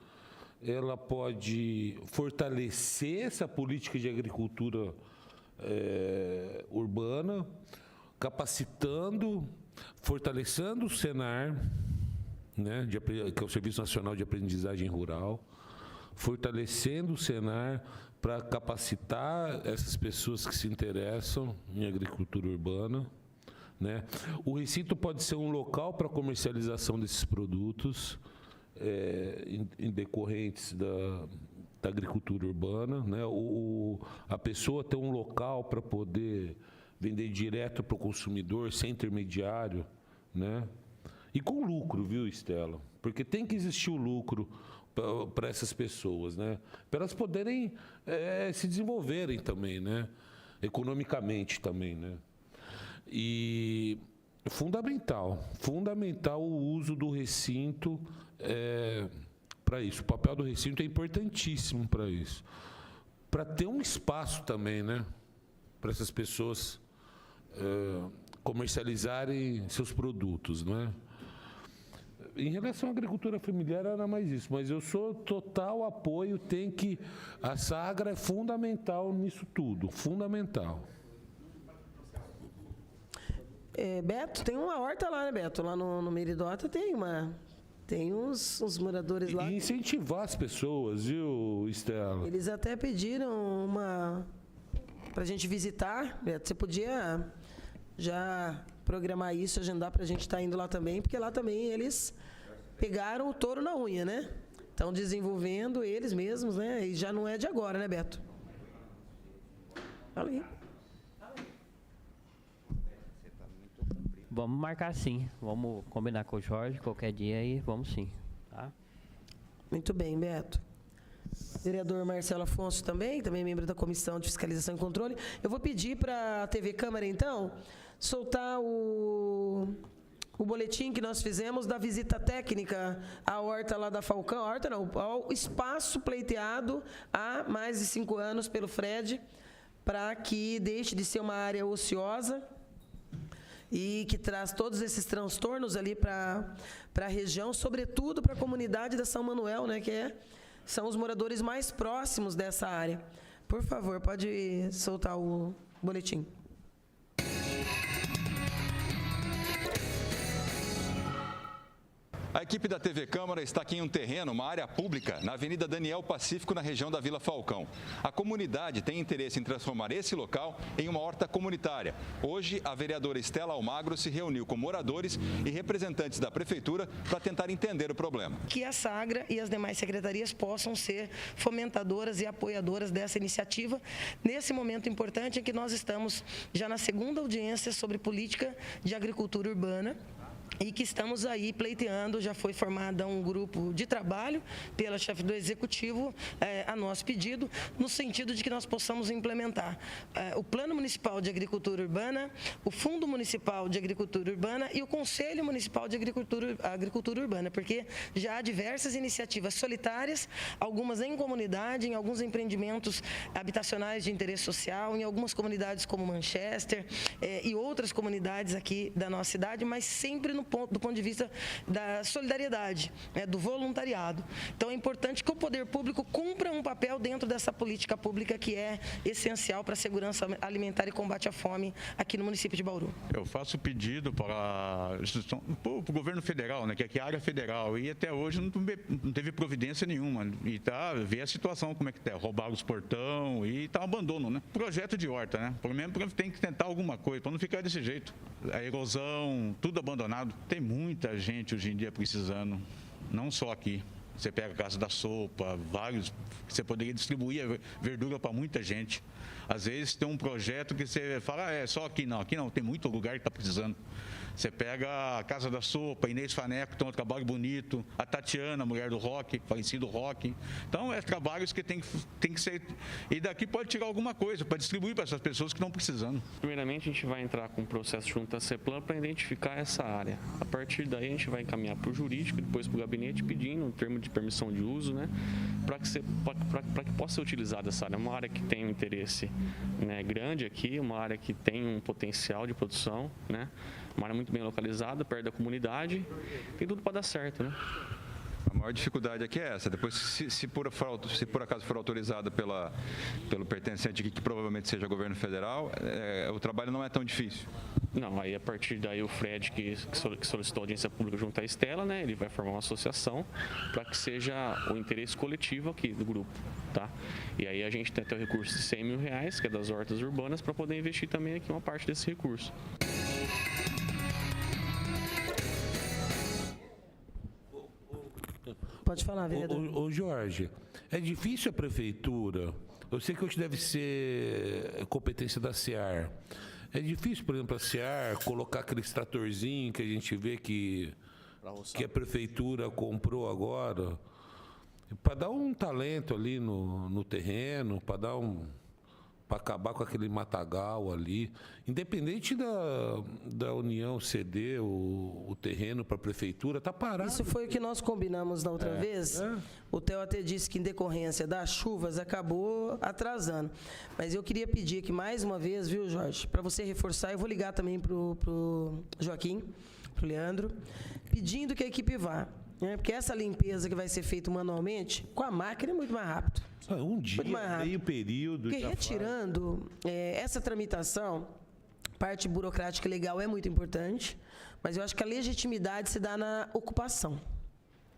ela pode fortalecer essa política de agricultura urbana, capacitando, fortalecendo o Senar, né, que é o Serviço Nacional de Aprendizagem Rural, fortalecendo o Senar para capacitar essas pessoas que se interessam em agricultura urbana, né? O recinto pode ser um local para comercialização desses produtos em decorrentes da agricultura urbana, né? A pessoa ter um local para poder vender direto para o consumidor, sem intermediário, né? E com lucro, viu, Estela? Porque tem que existir o lucro para essas pessoas, né? Para elas poderem se desenvolverem também, né? Economicamente também, né? E fundamental o uso do recinto para isso. O papel do recinto é importantíssimo para isso. Para ter um espaço também, né? Para essas pessoas comercializarem seus produtos, não é? Em relação à agricultura familiar, era mais isso, mas eu sou total apoio, a Sagra é fundamental nisso tudo, fundamental. Beto, tem uma horta lá, né, Beto? Lá no Meridota tem uns moradores lá. E incentivar as pessoas, viu, Estela? Eles até pediram para a gente visitar, Beto. Você podia já programar isso, agendar para a gente estar indo lá também, porque lá também eles pegaram o touro na unha, né? Estão desenvolvendo eles mesmos, né? E já não é de agora, né, Beto? Fala aí. Vamos marcar sim. Vamos combinar com o Jorge qualquer dia e vamos sim. Tá? Muito bem, Beto. Vereador Marcelo Afonso também membro da Comissão de Fiscalização e Controle. Eu vou pedir para a TV Câmara, então, soltar o boletim que nós fizemos da visita técnica à horta lá da Falcão, ao espaço pleiteado há mais de 5 anos pelo Fred, para que deixe de ser uma área ociosa e que traz todos esses transtornos ali para a região, sobretudo para a comunidade da São Manuel, né, são os moradores mais próximos dessa área. Por favor, pode soltar o boletim. A equipe da TV Câmara está aqui em um terreno, uma área pública, na Avenida Daniel Pacífico, na região da Vila Falcão. A comunidade tem interesse em transformar esse local em uma horta comunitária. Hoje, a vereadora Estela Almagro se reuniu com moradores e representantes da prefeitura para tentar entender o problema. Que a Sagra e as demais secretarias possam ser fomentadoras e apoiadoras dessa iniciativa, nesse momento importante em que nós estamos já na segunda audiência sobre política de agricultura urbana, e que estamos aí pleiteando, já foi formada um grupo de trabalho pela chefe do Executivo, a nosso pedido, no sentido de que nós possamos implementar o Plano Municipal de Agricultura Urbana, o Fundo Municipal de Agricultura Urbana e o Conselho Municipal de Agricultura Urbana, porque já há diversas iniciativas solitárias, algumas em comunidade, em alguns empreendimentos habitacionais de interesse social, em algumas comunidades como Manchester e outras comunidades aqui da nossa cidade, mas sempre do ponto de vista da solidariedade, do voluntariado. Então, é importante que o poder público cumpra um papel dentro dessa política pública que é essencial para a segurança alimentar e combate à fome aqui no município de Bauru. Eu faço pedido para o governo federal, né, que aqui é a área federal, e até hoje não teve providência nenhuma. E vê a situação como é que está, roubaram os portão e está um abandono, né? Projeto de horta, né? Pelo menos tem que tentar alguma coisa, para não ficar desse jeito. A erosão, tudo abandonado. Tem muita gente hoje em dia precisando, não só aqui. Você pega a Casa da Sopa, vários, você poderia distribuir verdura para muita gente. Às vezes tem um projeto que você fala, só aqui não, tem muito lugar que está precisando. Você pega a Casa da Sopa, Inês Faneco, que tem um trabalho bonito, a Tatiana, mulher do Rock, falecido Rock. Então, trabalhos que tem que ser... E daqui pode tirar alguma coisa para distribuir para essas pessoas que estão precisando. Primeiramente, a gente vai entrar com um processo junto à CEPLAN para identificar essa área. A partir daí, a gente vai encaminhar para o jurídico, depois para o gabinete, pedindo um termo de permissão de uso, né, para que possa ser utilizada essa área. É uma área que tem um interesse, né, grande aqui, uma área que tem um potencial de produção, né, uma área muito bem localizada, perto da comunidade, tem tudo para dar certo, né? A maior dificuldade aqui é essa. Depois, se por acaso for autorizada pelo pertencente aqui, que provavelmente seja governo federal, o trabalho não é tão difícil. Não, aí a partir daí o Fred, que solicitou audiência pública junto à Estela, né, ele vai formar uma associação para que seja o interesse coletivo aqui do grupo, tá? E aí a gente tem até o recurso de R$100 mil, que é das hortas urbanas, para poder investir também aqui uma parte desse recurso. Pode falar, vereador. Ô Jorge, é difícil a prefeitura, eu sei que hoje deve ser competência da SEAR, é difícil, por exemplo, a SEAR colocar aquele tratorzinho que a gente vê que a prefeitura comprou agora, para dar um talento ali no terreno, para acabar com aquele matagal ali, independente da União ceder o terreno para a prefeitura, está parado. Isso foi o que nós combinamos da outra vez. O Theo até disse que em decorrência das chuvas acabou atrasando. Mas eu queria pedir aqui mais uma vez, viu, Jorge, para você reforçar, eu vou ligar também para o Joaquim, para o Leandro, pedindo que a equipe vá. Porque essa limpeza que vai ser feita manualmente, com a máquina é muito mais rápido. Um dia, meio período. Porque retirando essa tramitação, parte burocrática e legal é muito importante, mas eu acho que a legitimidade se dá na ocupação.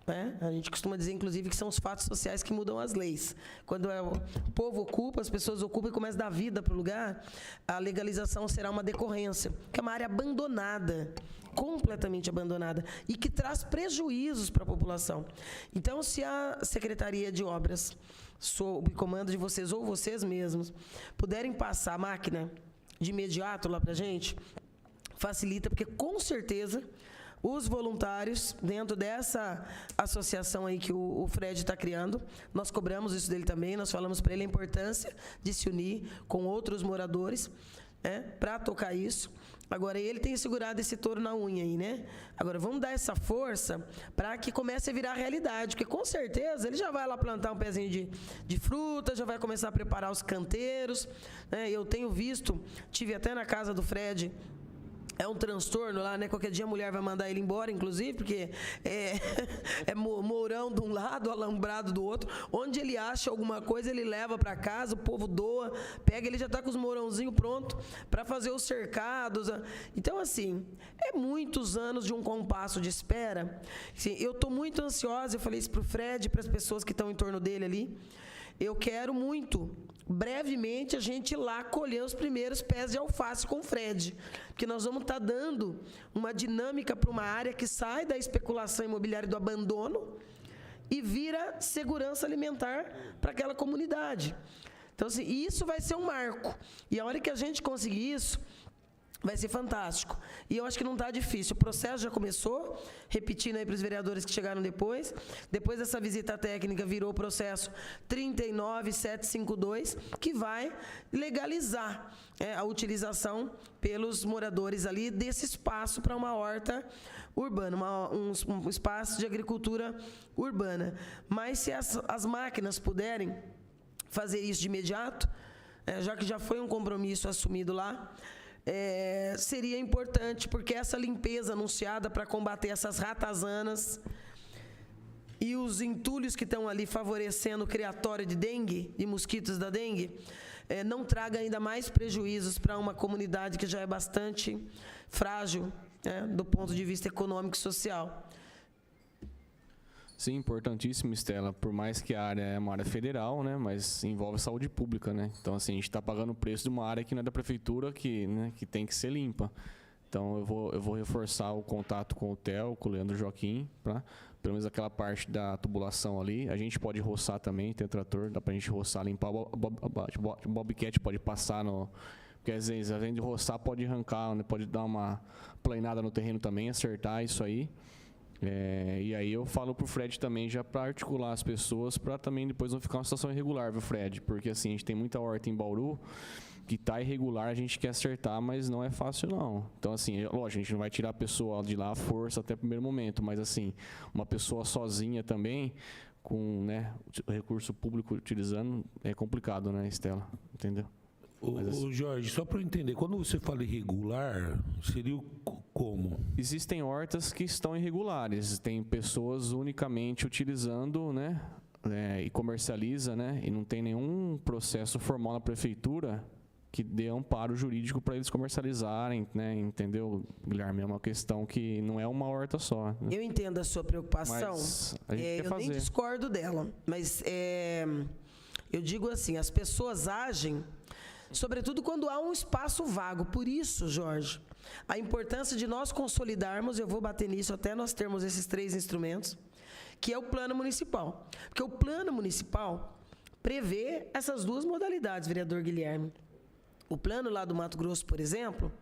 Né? A gente costuma dizer, inclusive, que são os fatos sociais que mudam as leis. Quando o povo ocupa, as pessoas ocupam e começam a dar vida para o lugar, a legalização será uma decorrência, que é uma área abandonada, completamente abandonada, e que traz prejuízos para a população. Então, se a Secretaria de Obras, sob comando de vocês ou vocês mesmos, puderem passar a máquina de imediato lá para a gente, facilita, porque com certeza os voluntários, dentro dessa associação aí que o Fred está criando, nós cobramos isso dele também, nós falamos para ele a importância de se unir com outros moradores, para tocar isso. Agora, ele tem segurado esse touro na unha aí, né? Agora, vamos dar essa força para que comece a virar realidade, porque com certeza ele já vai lá plantar um pezinho de fruta, já vai começar a preparar os canteiros, né? Eu tenho visto, tive até na casa do Fred, É um transtorno lá, né? Qualquer dia a mulher vai mandar ele embora, inclusive, porque é mourão de um lado, alambrado do outro. Onde ele acha alguma coisa, ele leva para casa, o povo doa, pega, ele já está com os mourãozinhos prontos para fazer os cercados. Então, assim, é muitos anos de um compasso de espera. Assim, eu estou muito ansiosa, eu falei isso para o Fred, para as pessoas que estão em torno dele ali. Eu quero muito, brevemente, a gente ir lá colher os primeiros pés de alface com o Fred, porque nós vamos estar dando uma dinâmica para uma área que sai da especulação imobiliária e do abandono e vira segurança alimentar para aquela comunidade. Então, assim, isso vai ser um marco. E a hora que a gente conseguir isso, vai ser fantástico. E eu acho que não está difícil. O processo já começou, repetindo aí para os vereadores que chegaram depois. Depois dessa visita técnica, virou o processo 39752, que vai legalizar a utilização pelos moradores ali desse espaço para uma horta urbana, um espaço de agricultura urbana. Mas se as máquinas puderem fazer isso de imediato, já que já foi um compromisso assumido lá, seria importante, porque essa limpeza anunciada para combater essas ratazanas e os entulhos que estão ali favorecendo o criatório de dengue, de mosquitos da dengue, não traga ainda mais prejuízos para uma comunidade que já é bastante frágil, do ponto de vista econômico e social. Sim, importantíssimo, Estela. Por mais que a área é uma área federal, né, mas envolve saúde pública, né? Então, assim, a gente está pagando o preço de uma área que não é da prefeitura, que tem que ser limpa. Então, eu vou reforçar o contato com o Theo, com o Leandro Joaquim, para pelo menos aquela parte da tubulação ali. A gente pode roçar também, tem trator, dá para a gente roçar, limpar. O Bobcat pode passar no... Porque às vezes, além de roçar, pode arrancar, né, pode dar uma planada no terreno também, acertar isso aí. E aí eu falo pro Fred também já para articular as pessoas para também depois não ficar uma situação irregular, viu, Fred? Porque assim, a gente tem muita horta em Bauru que tá irregular, a gente quer acertar, mas não é fácil não. Então assim, lógico, a gente não vai tirar a pessoa de lá à força até o primeiro momento, mas assim, uma pessoa sozinha também, com, né, o recurso público utilizando, é complicado, né, Estela? Entendeu? Ô, Jorge, só para eu entender, quando você fala irregular, seria como? Existem hortas que estão irregulares, tem pessoas unicamente utilizando, né, e comercializa, né, e não tem nenhum processo formal na prefeitura que dê amparo jurídico para eles comercializarem, né, entendeu, Guilherme? É uma questão que não é uma horta só. Né? Eu entendo a sua preocupação, mas a gente quer eu fazer. nem discordo dela, mas eu digo assim, as pessoas agem sobretudo quando há um espaço vago. Por isso, Jorge, a importância de nós consolidarmos, eu vou bater nisso até nós termos esses 3 instrumentos, que é o plano municipal. Porque o plano municipal prevê essas 2 modalidades, vereador Guilherme. O plano lá do Mato Grosso, por exemplo,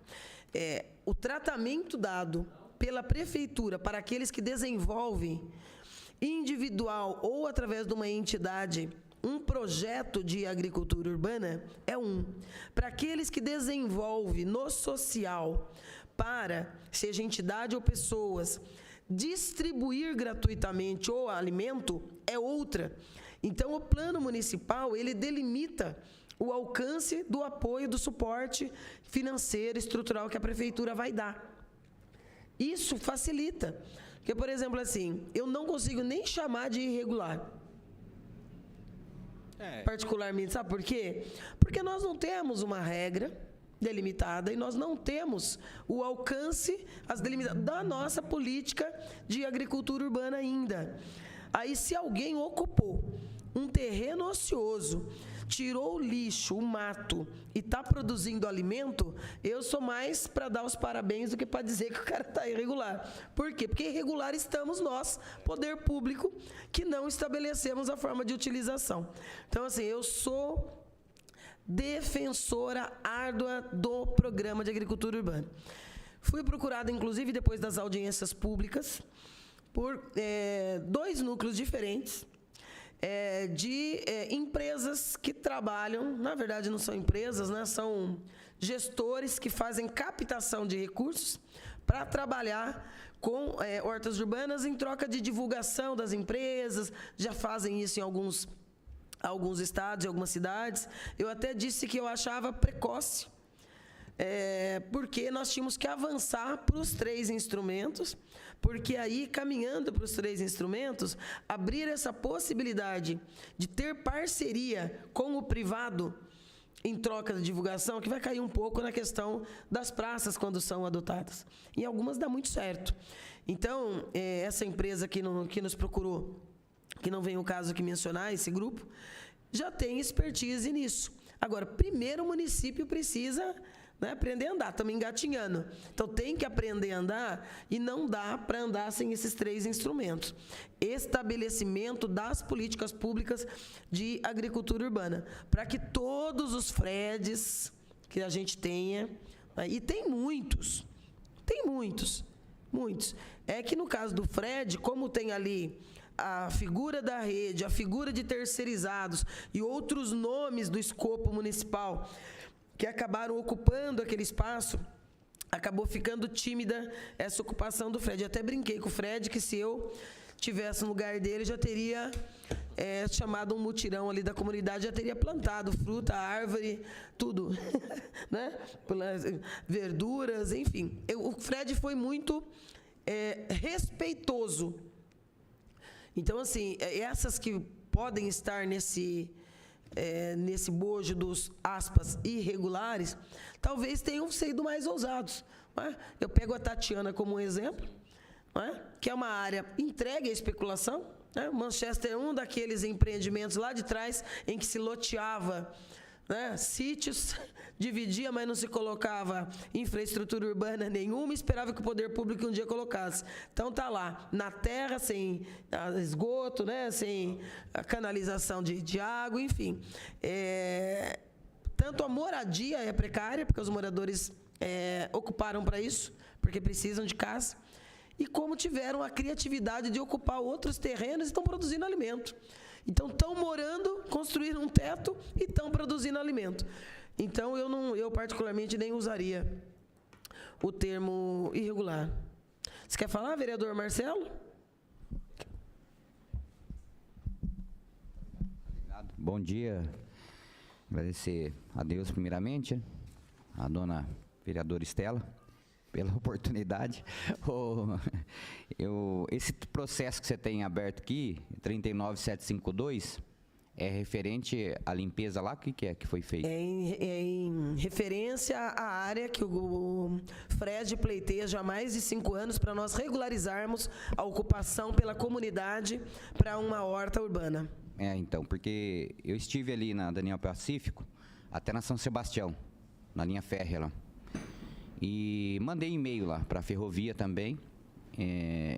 o tratamento dado pela prefeitura para aqueles que desenvolvem individual ou através de uma entidade um projeto de agricultura urbana para aqueles que desenvolvem no social para, seja entidade ou pessoas, distribuir gratuitamente o alimento é outra. Então, o plano municipal, ele delimita o alcance do apoio, do suporte financeiro, estrutural que a prefeitura vai dar. Isso facilita. Porque, por exemplo, assim, eu não consigo nem chamar de irregular. Particularmente, sabe por quê? Porque nós não temos uma regra delimitada e nós não temos o alcance, as delimitações da nossa política de agricultura urbana ainda. Aí, se alguém ocupou um terreno ocioso, tirou o lixo, o mato e está produzindo alimento, eu sou mais para dar os parabéns do que para dizer que o cara está irregular. Por quê? Porque irregular estamos nós, poder público, que não estabelecemos a forma de utilização. Então, assim, eu sou defensora árdua do programa de agricultura urbana. Fui procurada, inclusive, depois das audiências públicas, por 2 núcleos diferentes, de empresas que trabalham, na verdade não são empresas, né, são gestores que fazem captação de recursos para trabalhar com hortas urbanas em troca de divulgação das empresas, já fazem isso em alguns estados, em algumas cidades. Eu até disse que eu achava precoce porque nós tínhamos que avançar para os 3 instrumentos, porque aí, caminhando para os 3 instrumentos, abrir essa possibilidade de ter parceria com o privado em troca de divulgação, que vai cair um pouco na questão das praças quando são adotadas. Em algumas dá muito certo. Então, essa empresa que nos procurou, que não vem o caso aqui mencionar, esse grupo, já tem expertise nisso. Agora, primeiro o município precisa, né, aprender a andar, estamos engatinhando. Então, tem que aprender a andar e não dá para andar sem esses 3 instrumentos. Estabelecimento das políticas públicas de agricultura urbana, para que todos os FREDs que a gente tenha, né, e tem muitos, é que no caso do FRED, como tem ali a figura da rede, a figura de terceirizados e outros nomes do escopo municipal que acabaram ocupando aquele espaço, acabou ficando tímida essa ocupação do FRED. Eu até brinquei com o FRED que se eu tivesse no lugar dele, já teria chamado um mutirão ali da comunidade, já teria plantado fruta, árvore, tudo, né? Verduras, enfim. O FRED foi muito respeitoso. Então, assim, essas que podem estar nesse bojo dos, aspas, irregulares, talvez tenham sido mais ousados. Não é? Eu pego a Tatiana como um exemplo, não é? Que é uma área entregue à especulação. Né? Manchester é um daqueles empreendimentos lá de trás em que se loteava, né, sítios, dividia, mas não se colocava infraestrutura urbana nenhuma, e esperava que o poder público um dia colocasse. Então tá lá, na terra, sem esgoto, né, sem a canalização de água, enfim. Tanto a moradia é precária, porque os moradores ocuparam para isso, porque precisam de casa, e como tiveram a criatividade de ocupar outros terrenos e estão produzindo alimento. Então, estão morando, construíram um teto e estão produzindo alimento. Então, eu particularmente nem usaria o termo irregular. Você quer falar, vereador Marcelo? Obrigado. Bom dia. Agradecer a Deus, primeiramente, a dona vereadora Estela, pela oportunidade. Esse processo que você tem aberto aqui, 39752, é referente à limpeza lá? O que é que foi feito? É em referência à área que o FRED pleiteia já há mais de 5 anos para nós regularizarmos a ocupação pela comunidade para uma horta urbana. Então, porque eu estive ali na Daniel Pacífico, até na São Sebastião, na linha férrea lá. E mandei e-mail lá para a ferrovia também.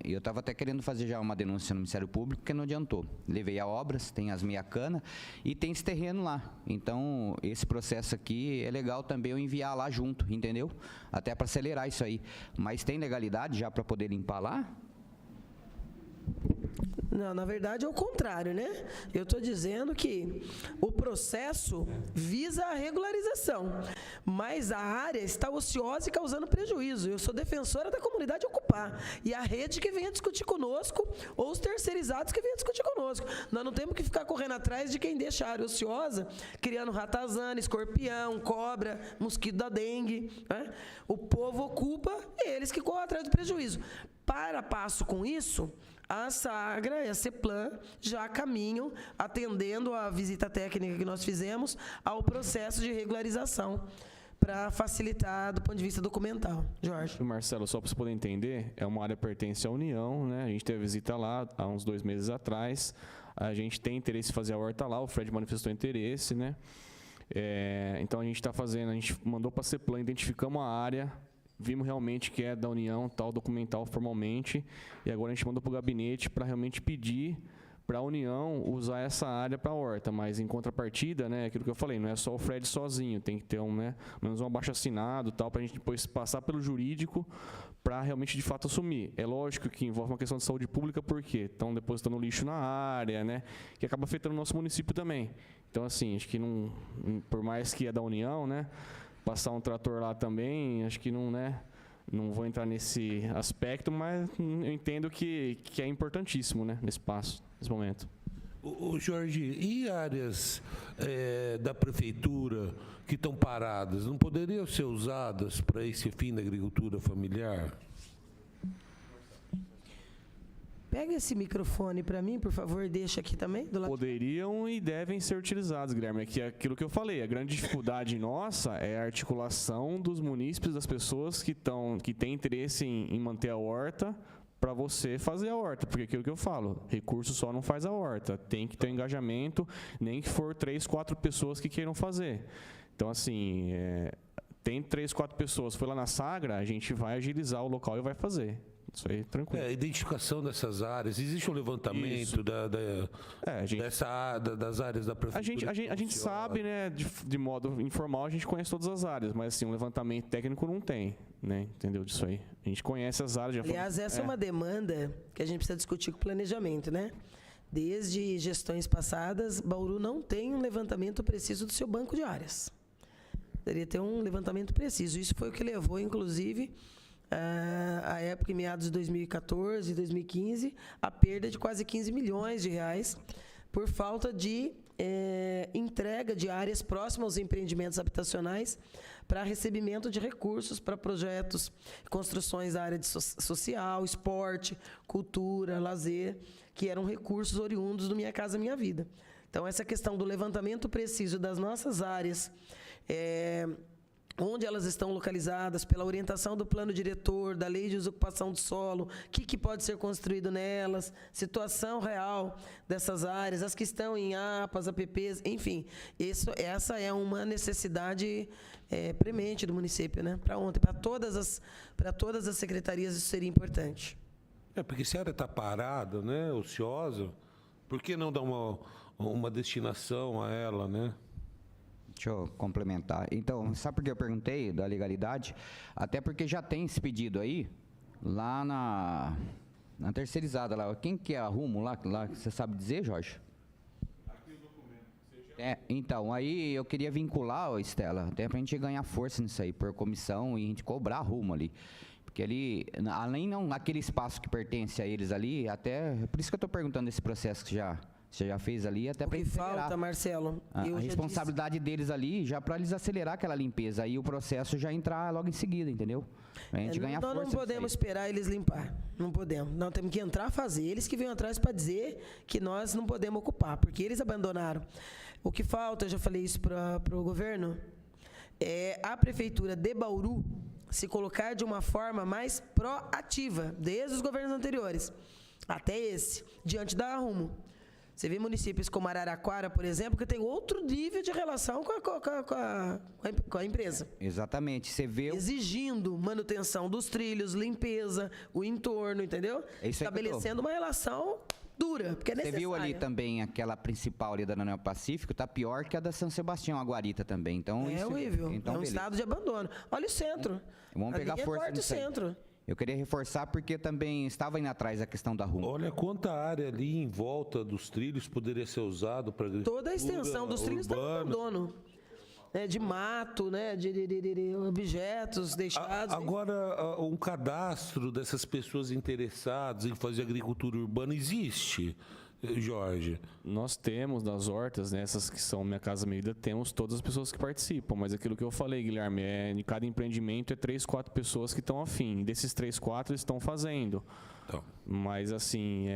Eu estava até querendo fazer já uma denúncia no Ministério Público, que não adiantou. Levei a obras, tem as meia-cana e tem esse terreno lá. Então, esse processo aqui é legal também eu enviar lá junto, entendeu? Até para acelerar isso aí. Mas tem legalidade já para poder limpar lá? Não, na verdade é o contrário, né? Eu estou dizendo que o processo visa a regularização, mas a área está ociosa e causando prejuízo. Eu sou defensora da comunidade ocupar, e a rede que venha discutir conosco, ou os terceirizados que venham discutir conosco. Nós não temos que ficar correndo atrás de quem deixa a área ociosa, criando ratazana, escorpião, cobra, mosquito da dengue, né? O povo ocupa e eles que correm atrás do prejuízo. Para passo com isso, a Sagra e a CEPLAN já caminham, atendendo a visita técnica que nós fizemos, ao processo de regularização, para facilitar do ponto de vista documental. Jorge. Marcelo, só para você poder entender, é uma área que pertence à União, né? A gente teve visita lá há uns 2 meses atrás, a gente tem interesse em fazer a horta lá, o Fred manifestou interesse, né? Então a gente está fazendo, a gente mandou para a CEPLAN, identificamos a área, vimos realmente que é da União, tal, documental formalmente, e agora a gente mandou para o gabinete para realmente pedir para a União usar essa área para a horta, mas em contrapartida, né, aquilo que eu falei, não é só o Fred sozinho, tem que ter menos um abaixo-assinado, tal, para a gente depois passar pelo jurídico para realmente de fato assumir. É lógico que envolve uma questão de saúde pública, porque estão depositando lixo na área, né, que acaba afetando o nosso município também. Então, assim, acho que não, por mais que é da União, né, passar um trator lá também, acho que não, né, não vou entrar nesse aspecto, mas eu entendo que é importantíssimo, né, nesse passo, nesse momento. Ô Jorge, e áreas da prefeitura que estão paradas, não poderiam ser usadas para esse fim da agricultura familiar? Pega esse microfone para mim, por favor, deixa aqui também, do lado. Poderiam e devem ser utilizados, Guilherme. É que aquilo que eu falei, a grande dificuldade nossa é a articulação dos munícipes, das pessoas que têm interesse em manter a horta, para você fazer a horta, porque aquilo que eu falo, recurso só não faz a horta, tem que ter engajamento, nem que for 3, 4 pessoas que queiram fazer. Então, assim, tem 3, 4 pessoas, foi lá na Sagra, a gente vai agilizar o local e vai fazer. Isso aí, tranquilo. A identificação dessas áreas, existe um levantamento das áreas da prefeitura? A gente sabe, né, de modo informal, a gente conhece todas as áreas, mas assim, um levantamento técnico não tem, né, entendeu disso aí. A gente conhece as áreas. Aliás, essa é uma demanda que a gente precisa discutir com o planejamento, né? Desde gestões passadas, Bauru não tem um levantamento preciso do seu banco de áreas. Deveria ter um levantamento preciso. Isso foi o que levou, inclusive, a época, em meados de 2014 e 2015, a perda de quase 15 milhões de reais por falta de entrega de áreas próximas aos empreendimentos habitacionais para recebimento de recursos para projetos, construções da área de social, esporte, cultura, lazer, que eram recursos oriundos do Minha Casa Minha Vida. Então, essa questão do levantamento preciso das nossas áreas, onde elas estão localizadas, pela orientação do plano diretor, da lei de desocupação do solo, o que pode ser construído nelas, situação real dessas áreas, as que estão em APAs, APPs, enfim. Essa é uma necessidade premente do município, né? Para ontem, para todas as secretarias, isso seria importante. Porque se a área está parada, né, ociosa, por que não dar uma destinação a ela, né? Deixa eu complementar. Então, sabe por que eu perguntei da legalidade? Até porque já tem esse pedido aí, lá na terceirizada. Lá. Quem que é a Rumo lá? Você sabe dizer, Jorge? Aqui o documento. Então, aí eu queria vincular, Estela, até para a gente ganhar força nisso aí, por comissão, e a gente cobrar a Rumo ali. Porque ali, além não, aquele espaço que pertence a eles ali, até, por isso que eu estou perguntando esse processo que você já fez ali, até para eles falta, Marcelo, a responsabilidade deles ali, já para eles acelerar aquela limpeza, aí o processo já entrar logo em seguida, entendeu? A gente ganhar força. Nós não podemos esperar eles limpar, não podemos. Nós temos que entrar a fazer. Eles que venham atrás para dizer que nós não podemos ocupar, porque eles abandonaram. O que falta, eu já falei isso para o governo, é a prefeitura de Bauru se colocar de uma forma mais proativa, desde os governos anteriores até esse, diante da Rumo. Você vê municípios como Araraquara, por exemplo, que tem outro nível de relação com a empresa. Exatamente. Você vê... Exigindo manutenção dos trilhos, limpeza, o entorno, entendeu? Estabelecendo uma relação dura, porque é necessária. Você viu ali também aquela principal ali da Daniel Pacífico, tá pior que a da São Sebastião, a Guarita também. Então, é horrível. Então, é um estado de abandono. Olha o centro. Vamos pegar força nisso aí. Centro. Eu queria reforçar porque também estava indo atrás da questão da Rumo. Olha quanta área ali em volta dos trilhos poderia ser usado para agricultura. Toda a extensão dos trilhos está em abandono. De mato, né, de objetos deixados. Agora, um cadastro dessas pessoas interessadas em fazer agricultura urbana existe, Jorge? Nós temos nas hortas, né, essas que são Minha Casa Minha Vida, temos todas as pessoas que participam, mas aquilo que eu falei, Guilherme, em cada empreendimento 3, 4 pessoas que estão afim. Desses 3, 4 eles estão fazendo. Então. Mas assim,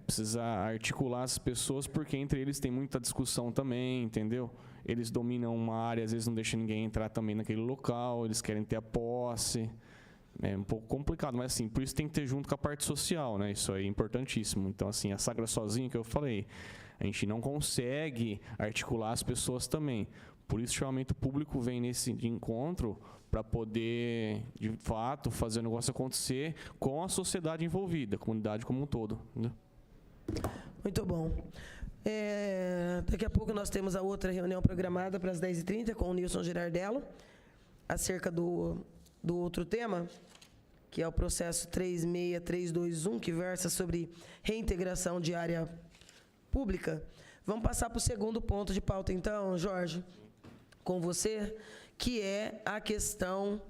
precisa articular as pessoas, porque entre eles tem muita discussão também, entendeu? Eles dominam uma área, às vezes não deixam ninguém entrar também naquele local, eles querem ter a posse. É um pouco complicado, mas assim, por isso tem que ter junto com a parte social, né? Isso aí é importantíssimo. Então, assim, a Sagra sozinha, que eu falei, a gente não consegue articular as pessoas também. Por isso o chamamento público vem nesse encontro para poder, de fato, fazer o negócio acontecer com a sociedade envolvida, a comunidade como um todo. Entendeu? Muito bom. Daqui a pouco nós temos a outra reunião programada para as 10h30 com o Nilson Girardello, acerca do outro tema, que é o processo 36321, que versa sobre reintegração de área pública. Vamos passar para o segundo ponto de pauta, então, Jorge, com você, que é a questão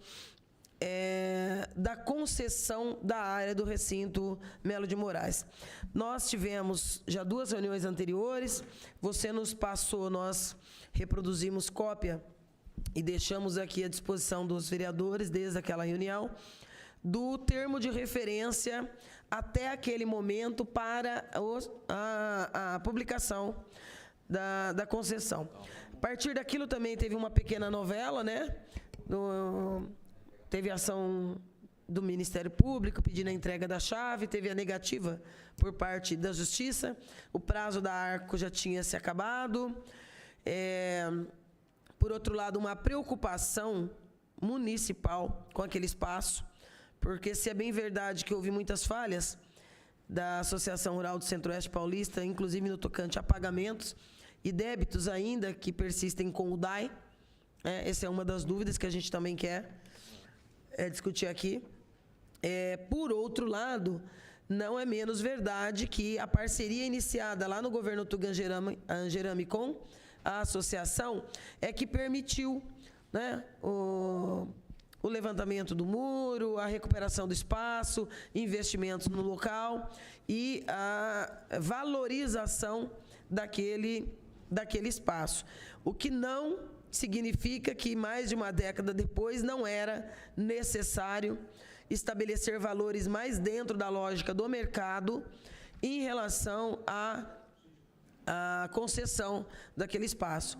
da concessão da área do recinto Melo de Moraes. Nós tivemos já 2 reuniões anteriores, você nos passou, nós reproduzimos cópia e deixamos aqui à disposição dos vereadores, desde aquela reunião, do termo de referência até aquele momento para a publicação da concessão. A partir daquilo também teve uma pequena novela, né? Teve ação do Ministério Público pedindo a entrega da chave, teve a negativa por parte da Justiça, o prazo da Arco já tinha se acabado. Por outro lado, uma preocupação municipal com aquele espaço, porque se é bem verdade que houve muitas falhas da Associação Rural do Centro-Oeste Paulista, inclusive no tocante a pagamentos e débitos ainda que persistem com o DAI, essa é uma das dúvidas que a gente também quer discutir aqui. Por outro lado, não é menos verdade que a parceria iniciada lá no governo Tuga Angerame com a associação é que permitiu, né, o levantamento do muro, a recuperação do espaço, investimentos no local e a valorização daquele espaço. O que não significa que mais de uma década depois não era necessário estabelecer valores mais dentro da lógica do mercado em relação à concessão daquele espaço.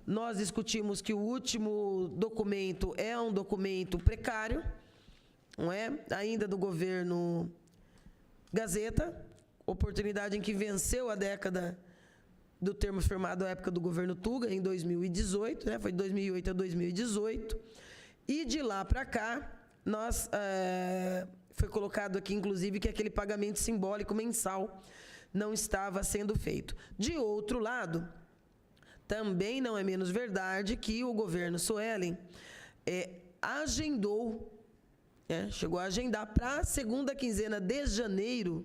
Nós discutimos que o último documento é um documento precário, não é? Ainda do governo Gazeta, oportunidade em que venceu a década do termo firmado à época do governo Tuga, em 2018, né? Foi de 2008 a 2018, e de lá para cá, foi colocado aqui, inclusive, que aquele pagamento simbólico mensal não estava sendo feito. De outro lado, também não é menos verdade que o governo Suelen agendou, chegou a agendar para a segunda quinzena de janeiro,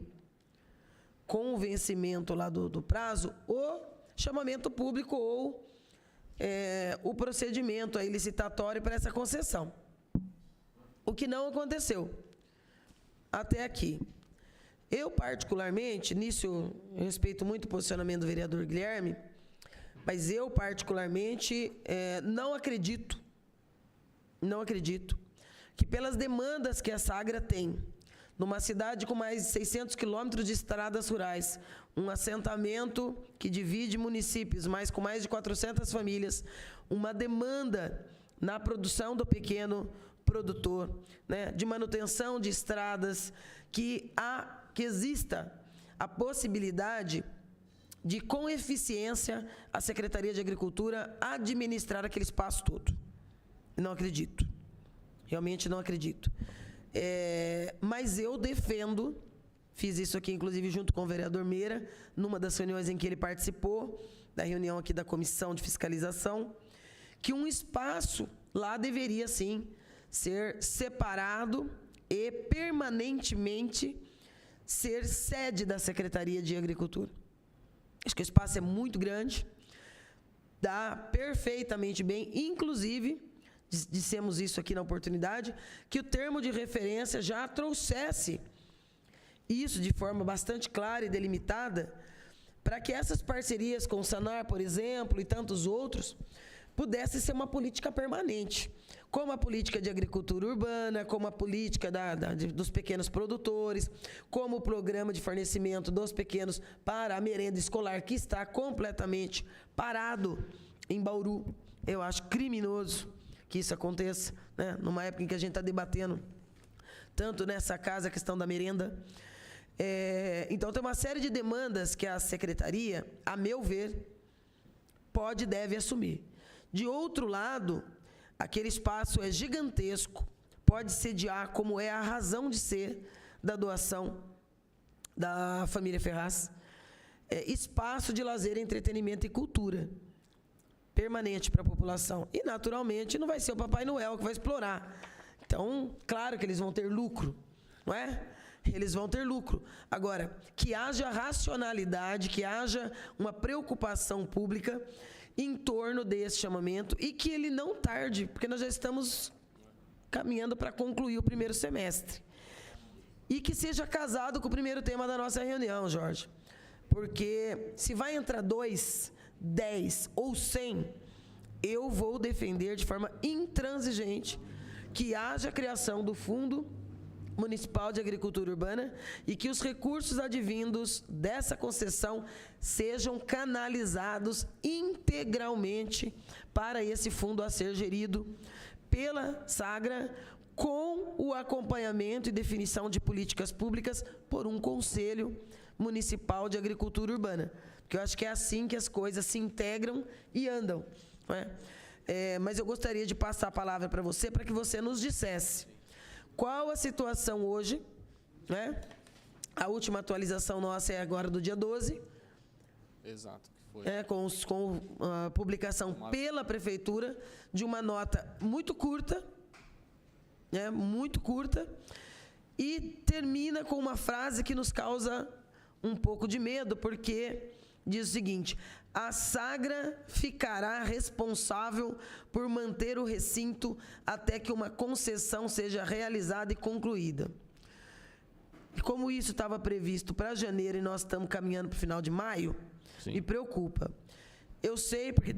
com o vencimento lá do prazo, o chamamento público ou o procedimento aí licitatório para essa concessão. O que não aconteceu até aqui. Eu, particularmente, nisso eu respeito muito o posicionamento do vereador Guilherme, mas eu, particularmente, não acredito que pelas demandas que a Sagra tem, numa cidade com mais de 600 quilômetros de estradas rurais, um assentamento que divide municípios, mas com mais de 400 famílias, uma demanda na produção do pequeno produtor, né, de manutenção de estradas, que exista a possibilidade de, com eficiência, a Secretaria de Agricultura administrar aquele espaço todo. Não acredito. Realmente não acredito. Mas eu defendo, fiz isso aqui, inclusive, junto com o vereador Meira, numa das reuniões em que ele participou, da reunião aqui da Comissão de Fiscalização, que um espaço lá deveria, sim, ser separado e permanentemente ser sede da Secretaria de Agricultura. Acho que o espaço é muito grande, dá perfeitamente bem, inclusive, dissemos isso aqui na oportunidade, que o termo de referência já trouxesse isso de forma bastante clara e delimitada, para que essas parcerias com o Sanar, por exemplo, e tantos outros, pudesse ser uma política permanente, como a política de agricultura urbana, como a política dos pequenos produtores, como o programa de fornecimento dos pequenos para a merenda escolar, que está completamente parado em Bauru. Eu acho criminoso que isso aconteça, né? Numa época em que a gente está debatendo tanto nessa casa a questão da merenda. Então, tem uma série de demandas que a Secretaria, a meu ver, pode e deve assumir. De outro lado, aquele espaço é gigantesco, pode sediar, como é a razão de ser da doação da família Ferraz, espaço de lazer, entretenimento e cultura permanente para a população. E, naturalmente, não vai ser o Papai Noel que vai explorar. Então, claro que eles vão ter lucro, não é? Eles vão ter lucro. Agora, que haja racionalidade, que haja uma preocupação pública em torno desse chamamento e que ele não tarde, porque nós já estamos caminhando para concluir o primeiro semestre. E que seja casado com o primeiro tema da nossa reunião, Jorge. Porque se vai entrar 2, 10 ou 100, eu vou defender de forma intransigente que haja a criação do Fundo Municipal de Agricultura Urbana e que os recursos advindos dessa concessão sejam canalizados integralmente para esse fundo a ser gerido pela Sagra, com o acompanhamento e definição de políticas públicas por um Conselho Municipal de Agricultura Urbana. Porque eu acho que é assim que as coisas se integram e andam. Não é? Mas eu gostaria de passar a palavra para você, para que você nos dissesse qual a situação hoje, né? A última atualização nossa é agora do dia 12. Exato. Com a publicação pela Prefeitura de uma nota muito curta, e termina com uma frase que nos causa um pouco de medo, porque diz o seguinte: a Sagra ficará responsável por manter o recinto até que uma concessão seja realizada e concluída. E como isso estava previsto para janeiro e nós estamos caminhando para o final de maio, sim, me preocupa. Eu sei, porque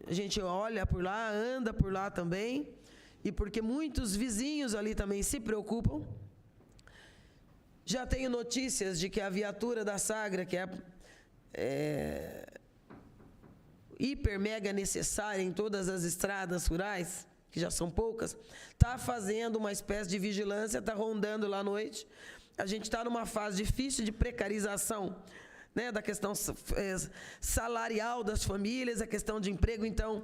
a gente olha por lá, anda por lá também, e porque muitos vizinhos ali também se preocupam. Já tenho notícias de que a viatura da Sagra, que é hiper mega necessária em todas as estradas rurais, que já são poucas, está fazendo uma espécie de vigilância, está rondando lá à noite. A gente está numa fase difícil de precarização, né, da questão salarial das famílias, a questão de emprego. Então,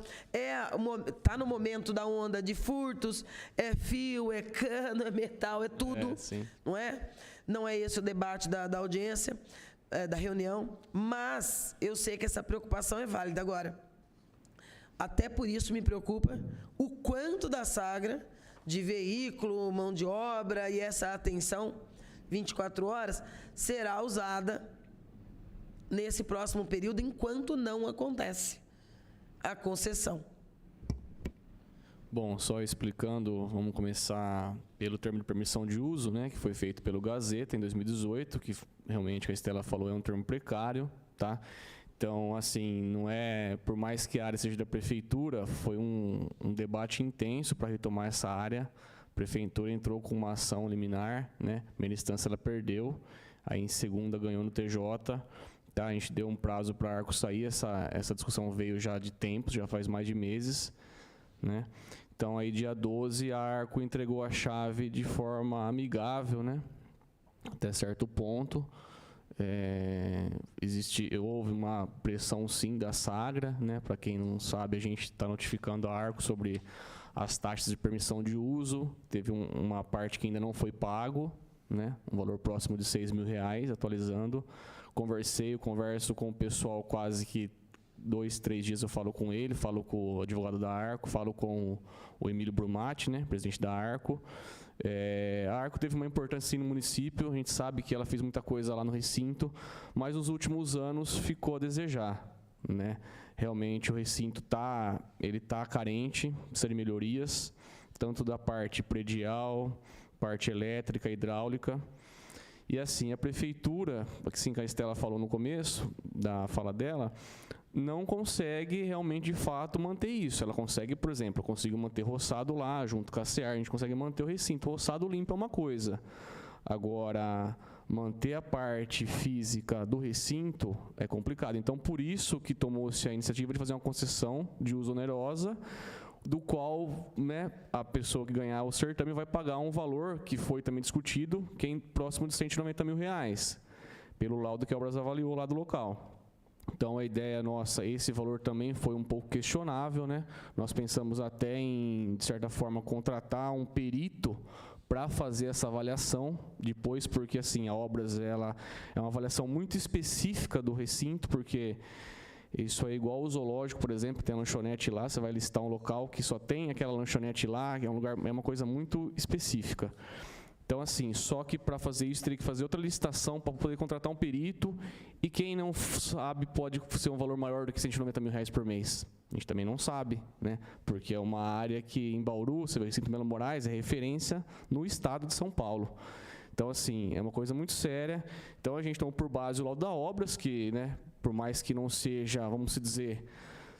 está no momento da onda de furtos, é fio, é cano, é metal, é tudo, não é? Não é esse o debate da audiência, da reunião, mas eu sei que essa preocupação é válida. Agora, até por isso me preocupa o quanto da Sagra, de veículo, mão de obra e essa atenção 24 horas, será usada nesse próximo período, enquanto não acontece a concessão. Bom, só explicando, vamos começar pelo termo de permissão de uso, né, que foi feito pelo Gazeta em 2018, que realmente, a Estela falou, é um termo precário, tá? Então, assim, não é, por mais que a área seja da Prefeitura, foi um debate intenso para retomar essa área. A Prefeitura entrou com uma ação liminar, né, primeira instância ela perdeu, aí em segunda ganhou no TJ, tá? A gente deu um prazo para a Arco sair, essa discussão veio já de tempos, já faz mais de meses, né? Então, aí dia 12, a Arco entregou a chave de forma amigável, né? Até certo ponto. Houve uma pressão, sim, da Sagra, né? Para quem não sabe, a gente está notificando a Arco sobre as taxas de permissão de uso. Teve uma parte que ainda não foi pago, né? Um valor próximo de R$6.000, atualizando. Converso com o pessoal quase que 2, 3 dias. Eu falo com ele, falo com o advogado da Arco, falo com o Emílio Brumati, né, presidente da Arco. A Arco teve uma importância, sim, no município. A gente sabe que ela fez muita coisa lá no recinto, mas nos últimos anos ficou a desejar, né? Realmente o recinto tá carente, precisa de melhorias, tanto da parte predial, parte elétrica, hidráulica. E assim, a Prefeitura, assim que a Estela falou no começo da fala dela, não consegue realmente, de fato, manter isso. Ela consegue, por exemplo, eu consigo manter roçado lá, junto com a CEAR, a gente consegue manter o recinto. Roçado limpo é uma coisa. Agora, manter a parte física do recinto é complicado. Então, por isso que tomou-se a iniciativa de fazer uma concessão de uso onerosa, do qual, né, a pessoa que ganhar o certame vai pagar um valor que foi também discutido, que é próximo de R$190 mil, pelo laudo que a Obras avaliou lá do local. Então, a ideia nossa, esse valor também foi um pouco questionável, né? Nós pensamos até em, de certa forma, contratar um perito para fazer essa avaliação depois, porque, assim, a Obras, ela é uma avaliação muito específica do recinto, porque isso é igual ao zoológico, por exemplo, tem a lanchonete lá, você vai listar um local que só tem aquela lanchonete lá, que é um lugar, é uma coisa muito específica. Então, assim, só que para fazer isso teria que fazer outra licitação para poder contratar um perito, e quem não sabe pode ser um valor maior do que R$190 mil por mês. A gente também não sabe, né? Porque é uma área que em Bauru, você vê, Recinto Melo Moraes é referência no estado de São Paulo. Então, assim, é uma coisa muito séria. Então, a gente tomou por base o laudo da Obras, que, né, por mais que não seja, vamos dizer,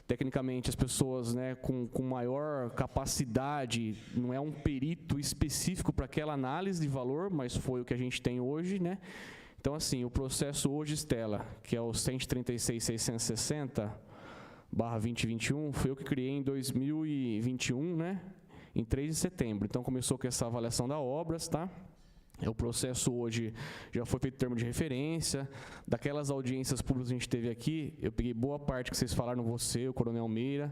tecnicamente, as pessoas, né, com maior capacidade, não é um perito específico para aquela análise de valor, mas foi o que a gente tem hoje, né? Então, assim, o processo hoje, Estela, que é o 136.660/2021, foi eu que criei em 2021, né? Em 3 de setembro. Então, começou com essa avaliação da Obras, tá? O processo hoje já foi feito em termo de referência. Daquelas audiências públicas que a gente teve aqui, eu peguei boa parte que vocês falaram, você, o Coronel Meira,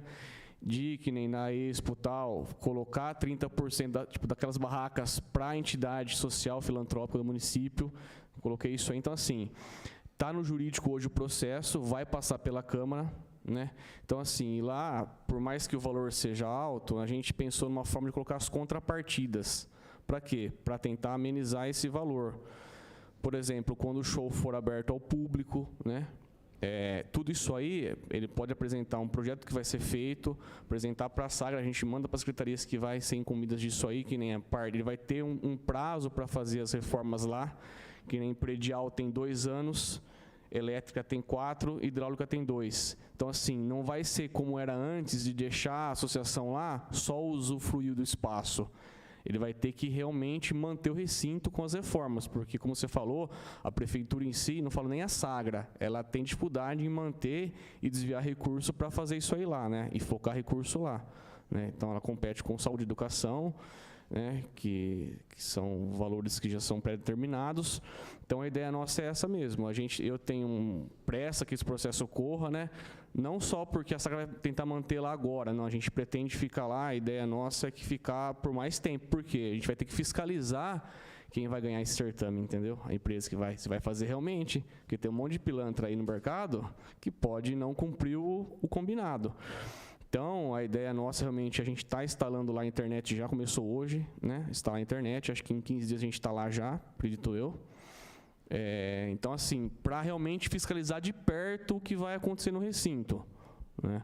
de que nem na Expo tal, colocar 30% daquelas barracas para a entidade social filantrópica do município. Coloquei isso aí. Então, assim, está no jurídico hoje o processo, vai passar pela Câmara, né? Então, assim, lá, por mais que o valor seja alto, a gente pensou numa forma de colocar as contrapartidas. Para quê? Para tentar amenizar esse valor. Por exemplo, quando o show for aberto ao público, né? Tudo isso aí, ele pode apresentar um projeto que vai ser feito, apresentar para a Sagra, a gente manda para as secretarias que vai ser incumbidas disso aí, que nem a parte, ele vai ter um prazo para fazer as reformas lá, que nem predial tem 2 anos, elétrica tem 4, hidráulica tem 2. Então, assim, não vai ser como era antes de deixar a associação lá, só usufruir do espaço. Ele vai ter que realmente manter o recinto com as reformas, porque, como você falou, a prefeitura em si, não falo nem a Sagra, ela tem dificuldade em manter e desviar recurso para fazer isso aí lá, né? E focar recurso lá, né? Então, ela compete com saúde e educação, né? Que são valores que já são pré-determinados. Então, a ideia nossa é essa mesmo. Eu tenho pressa que esse processo ocorra, né? Não só porque a Sagra vai tentar manter lá agora, não, a gente pretende ficar lá, a ideia nossa é que ficar por mais tempo, porque a gente vai ter que fiscalizar quem vai ganhar esse certame, entendeu? A empresa que vai fazer realmente, porque tem um monte de pilantra aí no mercado que pode não cumprir o combinado. Então, a ideia nossa realmente, a gente está instalando lá a internet, já começou hoje, né? Instalar a internet, acho que em 15 dias a gente está lá já, acredito eu. Então, assim, para realmente fiscalizar de perto o que vai acontecer no recinto, né?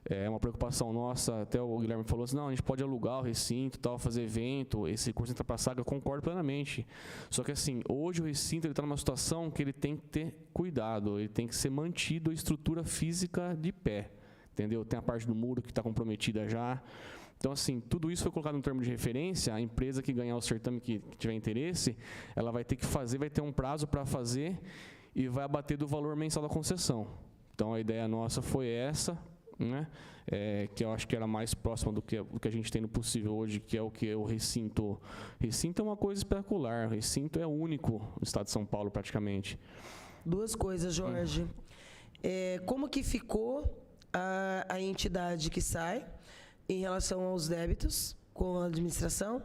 É uma preocupação nossa, até o Guilherme falou assim, não, a gente pode alugar o recinto, tal, fazer evento, esse recurso entra para a Sagra, eu concordo plenamente. Só que, assim, hoje o recinto está numa situação que ele tem que ter cuidado, ele tem que ser mantido a estrutura física de pé, entendeu? Tem a parte do muro que está comprometida já. Então, assim, tudo isso foi colocado no termo de referência, a empresa que ganhar o certame que tiver interesse, ela vai ter que fazer, vai ter um prazo para fazer e vai abater do valor mensal da concessão. Então, a ideia nossa foi essa, né? Que eu acho que era mais próxima do que a gente tem no possível hoje, que é o que o recinto. Recinto é uma coisa espetacular, o recinto é único no estado de São Paulo, praticamente. 2 coisas, Jorge. Como que ficou a entidade que sai em relação aos débitos com a administração?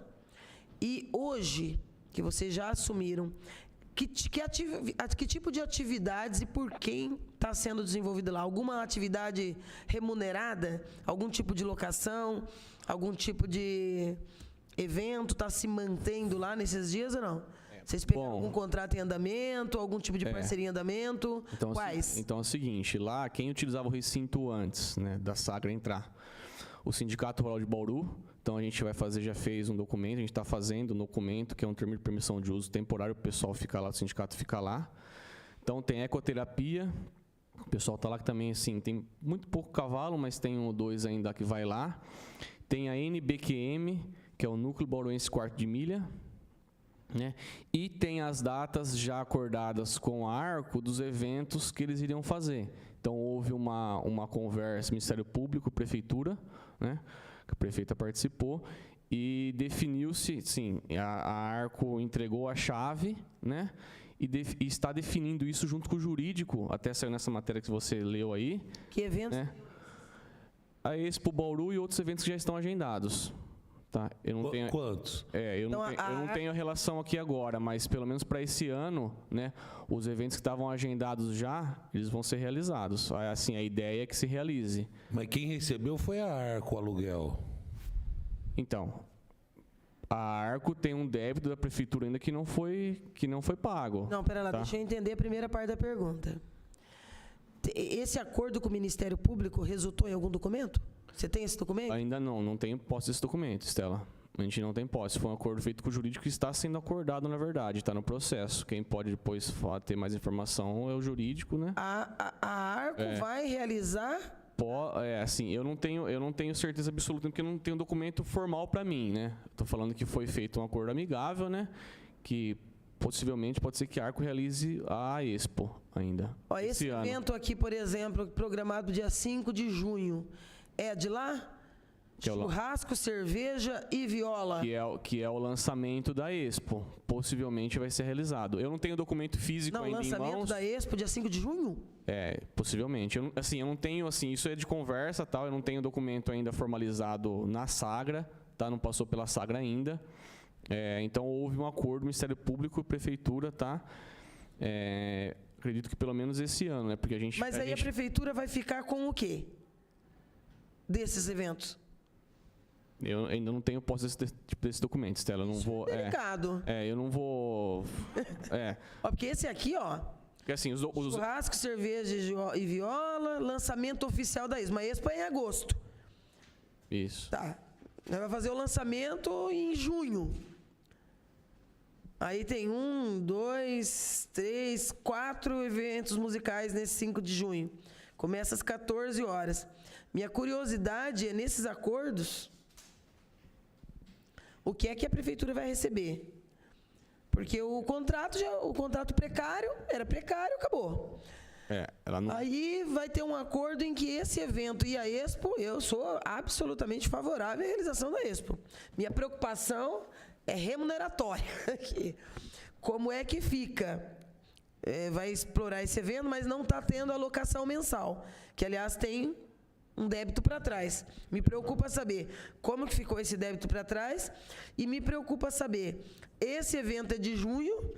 E hoje, que vocês já assumiram, que tipo de atividades e por quem está sendo desenvolvida lá? Alguma atividade remunerada? Algum tipo de locação? Algum tipo de evento está se mantendo lá nesses dias ou não? Vocês pegaram algum contrato em andamento, algum tipo de parceria em andamento? Então, Quais? Então é o seguinte, lá quem utilizava o recinto antes, né, da Sagra entrar? O Sindicato Rural de Bauru. Então, a gente vai fazer, já fez um documento, a gente está fazendo um documento, que é um termo de permissão de uso temporário, o pessoal fica lá, o sindicato fica lá. Então, tem ecoterapia, o pessoal está lá que também, assim, tem muito pouco cavalo, mas tem 1 ou 2 ainda que vai lá. Tem a NBQM, que é o Núcleo Bauruense Quarto de Milha, né? E tem as datas já acordadas com a Arco dos eventos que eles iriam fazer. Então, houve uma conversa, Ministério Público, Prefeitura, né? Que a prefeita participou, e definiu-se, sim, a Arco entregou a chave, né? E está definindo isso junto com o jurídico, até saiu nessa matéria que você leu aí. Que eventos? Né? A Expo Bauru e outros eventos que já estão agendados. Tá? Eu não tenho, quantos? Eu não tenho a relação aqui agora, mas pelo menos para esse ano, né, os eventos que estavam agendados já, eles vão ser realizados. Assim, a ideia é que se realize. Mas quem recebeu foi a Arco, o aluguel. Então, A Arco tem um débito da prefeitura ainda que não foi pago. Não, pera lá, tá? deixa eu entender a primeira parte da pergunta. Esse acordo com o Ministério Público resultou em algum documento? Você tem esse documento? Ainda não tenho posse desse documento, Estela. A gente não tem posse. Foi um acordo feito com o jurídico que está sendo acordado, na verdade, está no processo. Quem pode depois ter mais informação é o jurídico, né? A Arco vai realizar... Assim, eu não tenho certeza absoluta porque eu não tenho documento formal para mim, né? Estou falando que foi feito um acordo amigável, né? Que possivelmente pode ser que a Arco realize a Expo ainda. Ó, esse ano. evento aqui, por exemplo, programado dia 5 de junho, é de lá? Que é o Churrasco, cerveja e viola. Que é o lançamento da Expo. Possivelmente vai ser realizado. Eu não tenho documento físico Não, ainda em lançamento mãos. da Expo, dia 5 de junho? Possivelmente. Eu não tenho, isso é de conversa, tal. Eu não tenho documento ainda formalizado na Sagra, tá? Não passou pela Sagra ainda. Então houve um acordo Ministério Público e Prefeitura, tá? Acredito que pelo menos esse ano, né? Porque a gente. Mas aí a Prefeitura vai ficar com o quê? Desses eventos? Eu ainda não tenho posse desse documento, Estela. Eu não vou. Delicado. Eu não vou. Ó, porque esse aqui, ó. Porque assim, Churrasco, cerveja e viola, lançamento oficial da Expo. A Expo é em agosto. Isso. Tá. Nós vamos fazer o lançamento em junho. Aí tem 1, 2, 3, 4 eventos musicais nesse 5 de junho. Começa às 14 horas. Minha curiosidade é, nesses acordos, o que é que a Prefeitura vai receber? Porque o contrato precário, era precário, acabou. Ela não... Aí vai ter um acordo em que esse evento e a Expo, eu sou absolutamente favorável à realização da Expo. Minha preocupação é remuneratória. Como é que fica? Vai explorar esse evento, mas não está tendo alocação mensal, que, aliás, tem um débito para trás. Me preocupa saber como que ficou esse débito para trás e me preocupa saber, esse evento é de junho,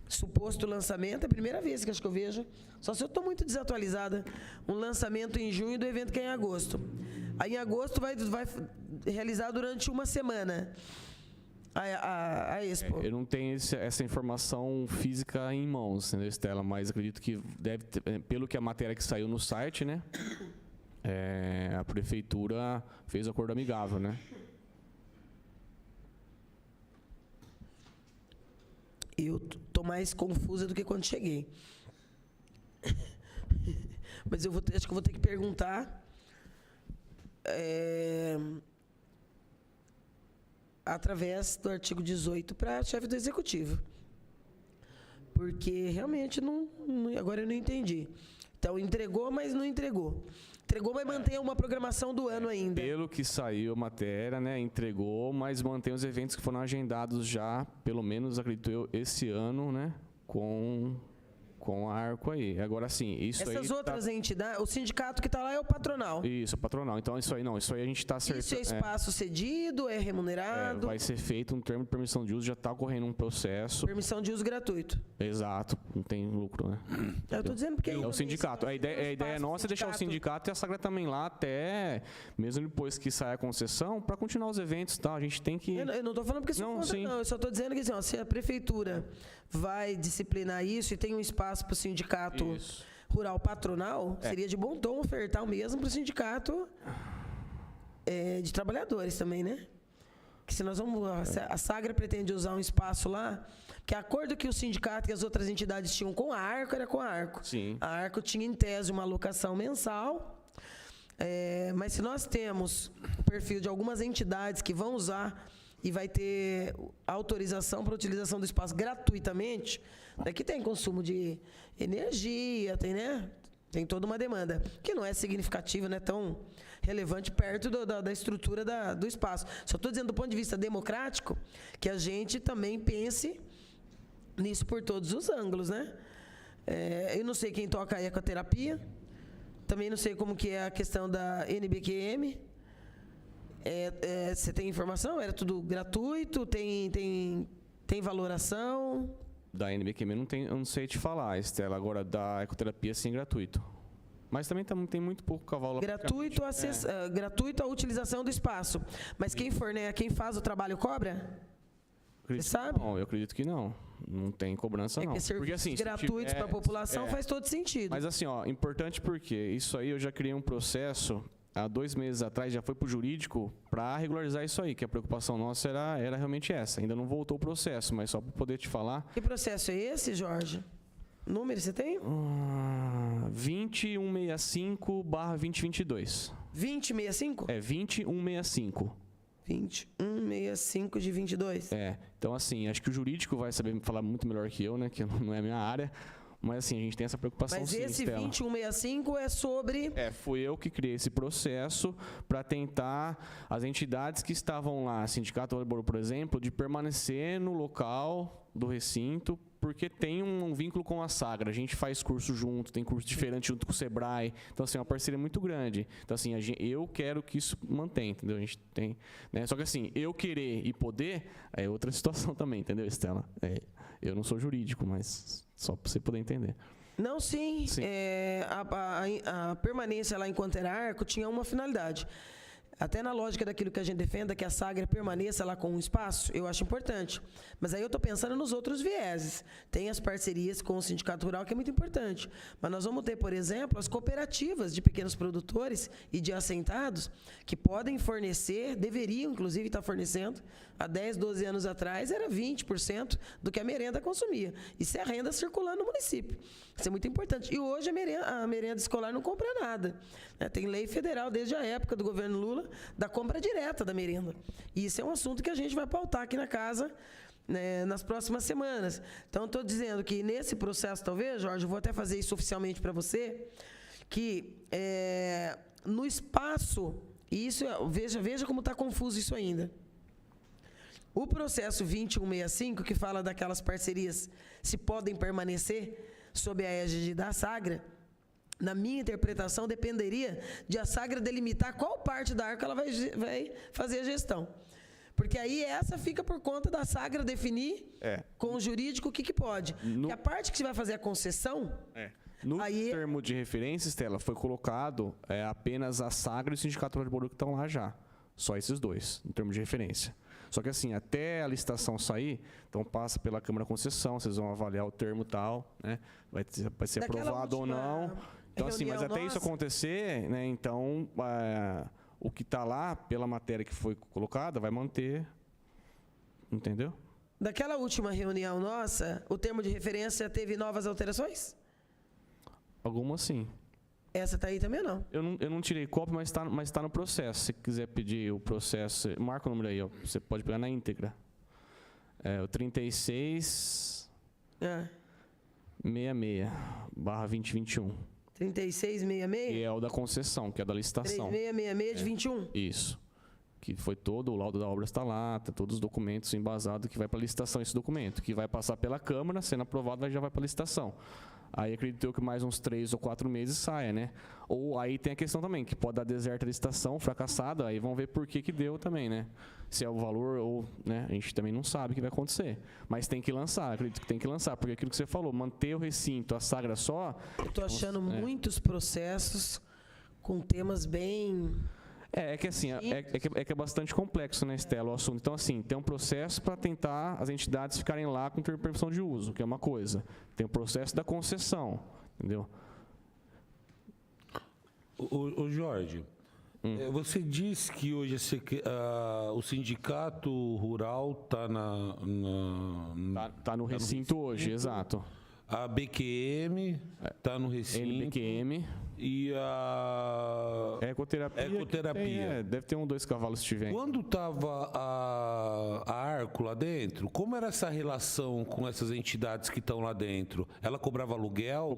suposto lançamento, é a primeira vez que acho que eu vejo, só se eu estou muito desatualizada, um lançamento em junho do evento que é em agosto. Aí em agosto vai realizar durante uma semana a Expo. Eu não tenho essa informação física em mãos, entendeu, Estela? Mas acredito que deve ter, pelo que a matéria que saiu no site, né? A Prefeitura fez acordo amigável, né? Eu tô mais confusa do que quando cheguei. Mas acho que eu vou ter que perguntar através do artigo 18 para a chefe do Executivo. Porque realmente agora eu não entendi. Então entregou, mas não entregou. Entregou, mas mantém uma programação do ano ainda. Pelo que saiu a matéria, né? Entregou, mas mantém os eventos que foram agendados já, pelo menos, acredito eu, esse ano, né? Com a Arco aí. Agora sim, isso aí... Essas outras entidades, o sindicato que está lá é o patronal. Isso, o patronal. Então, isso aí a gente está acertando. Isso é espaço cedido, é remunerado? Vai ser feito um termo de permissão de uso, já está ocorrendo um processo. Permissão de uso gratuito. Exato, não tem lucro, né? Eu estou dizendo porque... É o sindicato. A ideia nossa é deixar o sindicato e a Sagra também lá até, mesmo depois que sair a concessão, para continuar os eventos, tá? A gente tem que... Eu não estou falando porque sou contra, não. Eu só estou dizendo que assim, se a Prefeitura vai disciplinar isso e tem um espaço para o sindicato rural patronal, seria de bom tom ofertar o mesmo para o sindicato de trabalhadores também, né? Que se nós vamos... A Sagra pretende usar um espaço lá, que acordo que o sindicato e as outras entidades tinham com a Arco era com a Arco. Sim. A Arco tinha, em tese, uma alocação mensal, mas se nós temos o perfil de algumas entidades que vão usar e vai ter autorização para utilização do espaço gratuitamente, daqui tem consumo de energia, tem toda uma demanda, que não é significativa, não é tão relevante perto da estrutura do espaço. Só estou dizendo do ponto de vista democrático que a gente também pense nisso por todos os ângulos, né? Eu não sei quem toca a ecoterapia, também não sei como que é a questão da NBQM. Você tem informação? Era tudo gratuito? Tem valoração? Da NBQM eu não sei te falar, Estela. Agora, da ecoterapia, sim, gratuito. Mas também tem muito pouco cavalo lá. Gratuito, gratuito a utilização do espaço. Mas quem faz o trabalho cobra? Você sabe? Não, eu acredito que não. Não tem cobrança, não. Porque serviços assim, gratuitos para a população faz todo sentido. Mas assim, ó, importante porque isso aí eu já criei um processo há 2 meses atrás, já foi para o jurídico para regularizar isso aí, que a preocupação nossa era realmente essa. Ainda não voltou o processo, mas só para poder te falar. Que processo é esse, Jorge? Número você tem? 2165/2022. 2065? É 2165. 2165 de 22. Então assim, acho que o jurídico vai saber falar muito melhor que eu, né, que não é a minha área, mas assim, a gente tem essa preocupação. Mas sim, esse Estela. 2165 é sobre... Fui eu que criei esse processo para tentar as entidades que estavam lá, Sindicato Laboral, por exemplo, de permanecer no local do recinto, porque tem um vínculo com a Sagra. A gente faz curso junto, tem curso diferente junto com o Sebrae. Então, assim, é uma parceria muito grande. Então, assim, eu quero que isso mantenha, entendeu? A gente tem, né? Só que, assim, eu querer e poder é outra situação também, entendeu, Estela? Eu não sou jurídico, mas só para você poder entender. Não, sim. Sim. A permanência lá em Quanterarco tinha uma finalidade. Até na lógica daquilo que a gente defenda, que a Sagra permaneça lá com um espaço, eu acho importante. Mas aí eu estou pensando nos outros vieses. Tem as parcerias com o Sindicato Rural, que é muito importante. Mas nós vamos ter, por exemplo, as cooperativas de pequenos produtores e de assentados, que podem fornecer, deveriam, inclusive, estar fornecendo. Há 10, 12 anos atrás, era 20% do que a merenda consumia. Isso é a renda circulando no município. Isso é muito importante. E hoje a merenda escolar não compra nada. Tem lei federal, desde a época do governo Lula, da compra direta da merenda. E isso é um assunto que a gente vai pautar aqui na casa, né, nas próximas semanas. Então, estou dizendo que nesse processo, talvez, Jorge, eu vou até fazer isso oficialmente para você, que no espaço, e isso, veja como está confuso isso ainda. O processo 2165, que fala daquelas parcerias se podem permanecer sob a égide da Sagra, na minha interpretação, dependeria de a Sagra delimitar qual parte da arca ela vai fazer a gestão. Porque aí essa fica por conta da Sagra definir com o jurídico o que pode. Que a parte que você vai fazer a concessão... No termo de referência, Estela, foi colocado apenas a Sagra e o Sindicato Laboral que estão lá já. Só esses dois, no termo de referência. Só que assim, até a licitação sair, então passa pela Câmara Concessão, vocês vão avaliar o termo tal, né? Vai ser aprovado ou não. Então assim, mas até isso acontecer, né? Então, o que está lá, pela matéria que foi colocada, vai manter, entendeu? Daquela última reunião nossa, o termo de referência teve novas alterações? Algumas sim. Essa tá aí também não? Eu não tirei cópia, mas tá no processo. Se quiser pedir o processo, marca o número aí, ó. Você pode pegar na íntegra. O 3666/2021. 3666? Que é o da concessão, que é da licitação. 3666 de 21? Isso. Que foi todo, o laudo da obra está lá, tá todos os documentos embasados que vai para a licitação, esse documento, que vai passar pela Câmara, sendo aprovado, já vai para a licitação. Aí acredito eu que mais uns 3 ou 4 meses saia, né? Ou aí tem a questão também, que pode dar deserta a licitação, fracassada, aí vão ver por que deu também, né? Se é o valor ou, né? A gente também não sabe o que vai acontecer. Mas tem que lançar, acredito que tem que lançar, porque aquilo que você falou, manter o recinto, a Sagra só... Eu estou achando muitos processos com temas bem... É que assim, é bastante complexo, né, Estela, o assunto. Então, assim, tem um processo para tentar as entidades ficarem lá com permissão de uso, que é uma coisa. Tem o processo da concessão, entendeu? Ô Jorge, você disse que hoje o sindicato rural está Tá no recinto hoje, exato. A BQM está no recinto. NBQM. E a Ecoterapia. Deve ter 2 cavalos se tiver. Quando estava a Arco lá dentro, como era essa relação com essas entidades que estão lá dentro? Ela cobrava aluguel?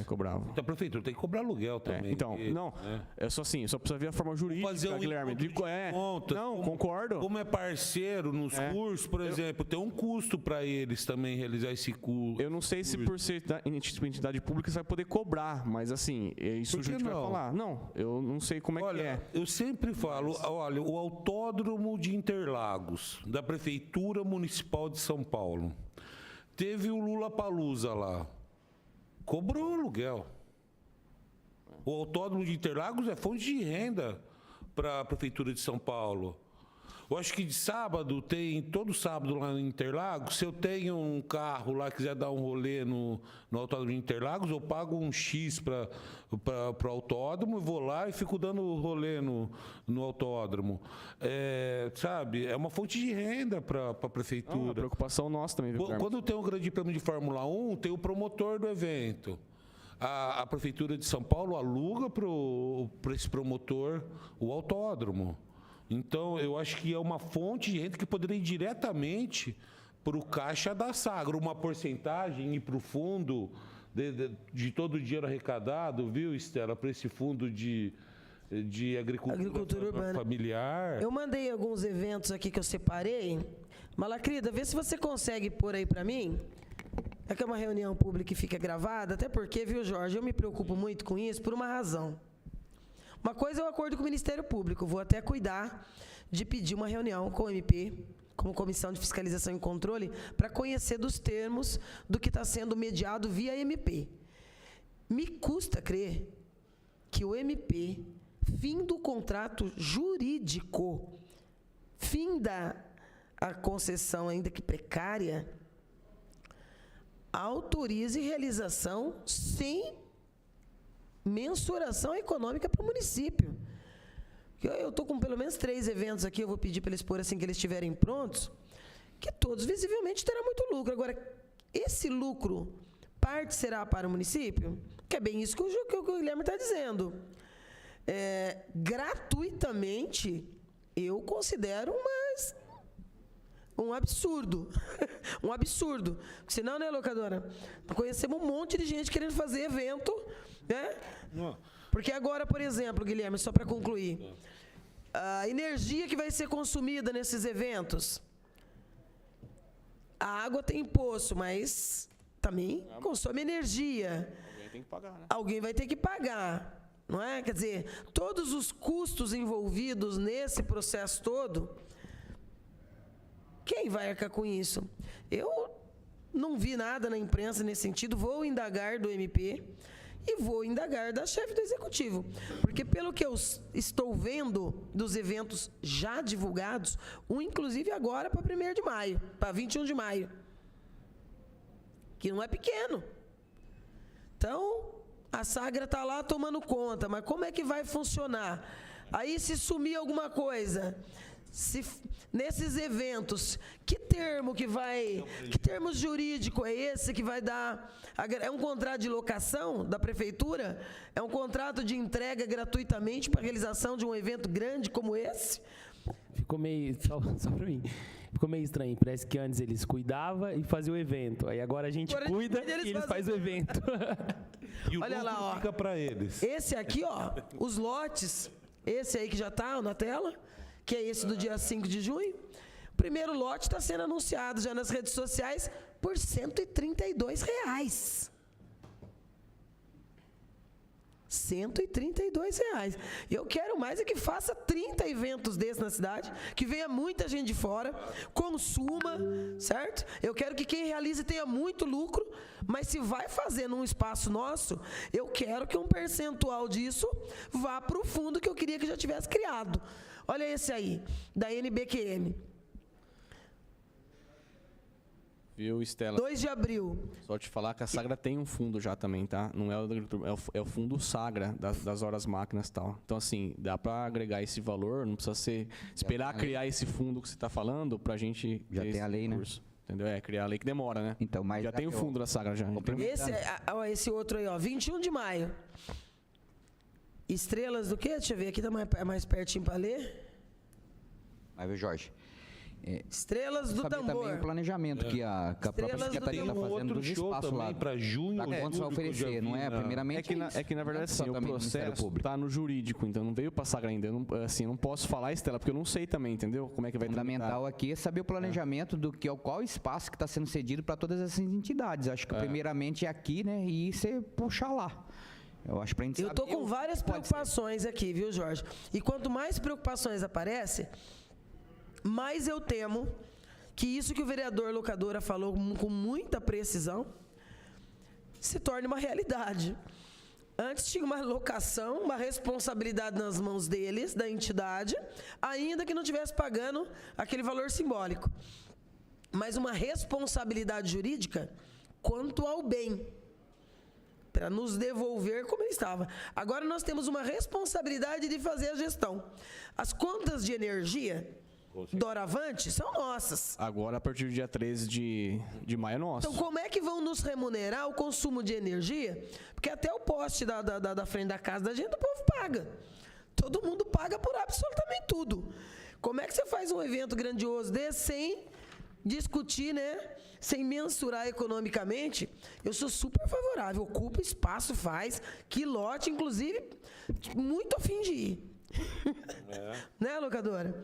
Cobrava. Então a prefeitura tem que cobrar aluguel também. Então, é só assim, só precisa ver a forma jurídica, fazer Guilherme. Contas, Concordo. Como é parceiro nos cursos, por exemplo, tem um custo para eles também realizar esse curso. Eu não sei se por ser entidade pública você vai poder cobrar, mas assim, isso o jurídico vai falar. Não, eu não sei como é que é. Eu sempre falo, olha, o Autódromo de Interlagos, da Prefeitura Municipal de São Paulo, teve o Lula Palusa lá, cobrou aluguel. O Autódromo de Interlagos é fonte de renda para a Prefeitura de São Paulo. Eu acho que de sábado, todo sábado lá em Interlagos, se eu tenho um carro lá, quiser dar um rolê no Autódromo de Interlagos, eu pago um X para o autódromo, eu vou lá e fico dando rolê no autódromo. Sabe, é uma fonte de renda para a Prefeitura. A preocupação nossa também, viu, Guilherme? Quando tem um grande prêmio de Fórmula 1, tem o promotor do evento. A Prefeitura de São Paulo aluga para esse promotor o autódromo. Então, eu acho que é uma fonte de renda que poderia ir diretamente para o caixa da Sagra. Uma porcentagem ir para o fundo de todo o dinheiro arrecadado, viu, Estela, para esse fundo de agricultura urbana familiar. Eu mandei alguns eventos aqui que eu separei. Malacrida, vê se você consegue pôr aí para mim. É que é uma reunião pública e fica gravada, até porque, viu, Jorge, eu me preocupo muito com isso por uma razão. Uma coisa é o acordo com o Ministério Público. Vou até cuidar de pedir uma reunião com o MP, como Comissão de Fiscalização e Controle, para conhecer dos termos do que está sendo mediado via MP. Me custa crer que o MP, fim do contrato jurídico, fim da concessão, ainda que precária, autorize realização sem mensuração econômica para o município. Eu estou com pelo menos 3 eventos aqui, eu vou pedir para eles pôr assim que eles estiverem prontos, que todos visivelmente terão muito lucro. Agora, esse lucro, parte será para o município? Que é bem isso que o Guilherme está dizendo. Gratuitamente, eu considero um absurdo. Um absurdo. Senão, né, locadora? Conhecemos um monte de gente querendo fazer evento, né? Porque agora, por exemplo, Guilherme, só para concluir, a energia que vai ser consumida nesses eventos, a água tem poço, mas também consome energia. Alguém tem que pagar, né? Alguém vai ter que pagar, não é? Quer dizer, todos os custos envolvidos nesse processo todo, quem vai arcar com isso? Eu não vi nada na imprensa nesse sentido, vou indagar do MP e vou indagar da chefe do Executivo. Porque pelo que eu estou vendo dos eventos já divulgados, inclusive agora para 1º de maio, para 21 de maio, que não é pequeno. Então, a Sagra está lá tomando conta, mas como é que vai funcionar? Aí se sumir alguma coisa... nesses eventos, que termo jurídico é esse que vai dar? É um contrato de locação da prefeitura? É um contrato de entrega gratuitamente para a realização de um evento grande como esse? Ficou meio, só para mim, ficou meio estranho. Parece que antes eles cuidavam e faziam o evento. Aí agora a gente cuida e eles fazem o evento. E o olha lucro lá, ó. fica para eles. Esse aqui, ó, os lotes, esse aí que já está na tela, que é esse do dia 5 de junho. O primeiro lote está sendo anunciado já nas redes sociais por R$ 132. R$ 132. Eu quero mais é que faça 30 eventos desses na cidade, que venha muita gente de fora, consuma, certo? Eu quero que quem realize tenha muito lucro, mas se vai fazer num espaço nosso, eu quero que um percentual disso vá para o fundo que eu queria que já tivesse criado. Olha esse aí, da NBQM. Viu, Estela? 2 de abril. Só te falar que a Sagra tem um fundo já também, tá? Não é o da agricultura, é o fundo Sagra, das horas máquinas e tal. Então, assim, dá para agregar esse valor, não precisa esperar criar esse fundo que você está falando pra gente... Já tem a lei, né? Entendeu? Criar a lei que demora, né? Então, mas já tem o fundo da Sagra já. Esse outro aí, ó, 21 de maio. Estrelas do quê? Deixa eu ver aqui, tá mais pertinho para ler. Vai ver, Jorge. Estrelas do Tambor. Também o planejamento que a própria Secretaria está fazendo dos espaços lá. Para junho, quanto vai oferecer, não é? Primeiramente é que na verdade assim, o processo está no jurídico, então não veio para a Sagra ainda. Eu não posso falar, Estela, porque eu não sei também, entendeu? Como é que vai fundamental aqui é saber o planejamento do que qual espaço que está sendo cedido para todas essas entidades. Acho que primeiramente é aqui, né? E você puxar lá. Eu acho pra gente saber. Eu tô com várias preocupações aqui, viu, Jorge? E quanto mais preocupações aparecem, mais eu temo que isso que o vereador Locadora falou com muita precisão se torne uma realidade. Antes tinha uma locação, uma responsabilidade nas mãos deles, da entidade, ainda que não estivesse pagando aquele valor simbólico. Mas uma responsabilidade jurídica quanto ao bem, para nos devolver como ele estava. Agora nós temos uma responsabilidade de fazer a gestão. As contas de energia, doravante, são nossas. Agora, a partir do dia 13 de maio, é nosso. Então, como é que vão nos remunerar o consumo de energia? Porque até o poste da frente da casa da gente, o povo paga. Todo mundo paga por absolutamente tudo. Como é que você faz um evento grandioso desse sem discutir, né? Sem mensurar economicamente? Eu sou super favorável. Ocupa espaço, faz. Que lote, inclusive, muito a fim de ir. Né, locadora?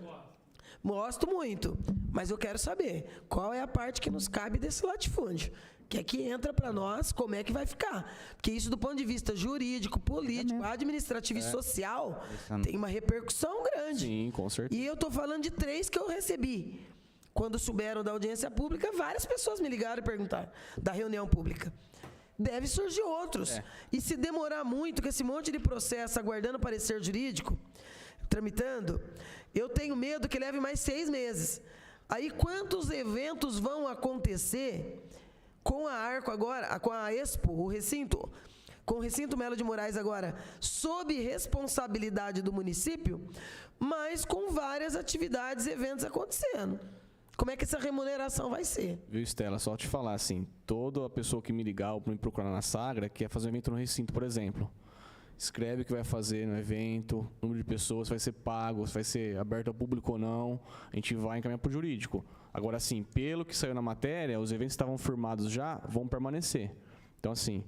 Gosto muito, mas eu quero saber qual é a parte que nos cabe desse latifúndio. Que é que entra para nós, como é que vai ficar. Porque isso, do ponto de vista jurídico, político, administrativo e social, tem uma repercussão grande. Sim, com certeza. E eu estou falando de 3 que eu recebi. Quando souberam da audiência pública, várias pessoas me ligaram e perguntaram da reunião pública. Deve surgir outros. E se demorar muito, com esse monte de processo aguardando parecer jurídico, tramitando, eu tenho medo que leve mais 6 meses. Aí quantos eventos vão acontecer com a Arco agora, com a Expo, o recinto, com o recinto Melo de Moraes agora, sob responsabilidade do município, mas com várias atividades e eventos acontecendo. Como é que essa remuneração vai ser? Viu, Estela? Só te falar assim, toda a pessoa que me ligar ou me procurar na Sagra quer fazer um evento no recinto, por exemplo. Escreve o que vai fazer no evento, número de pessoas, vai ser pago, se vai ser aberto ao público ou não. A gente vai encaminhar para o jurídico. Agora, assim, pelo que saiu na matéria, os eventos que estavam firmados já vão permanecer. Então, assim...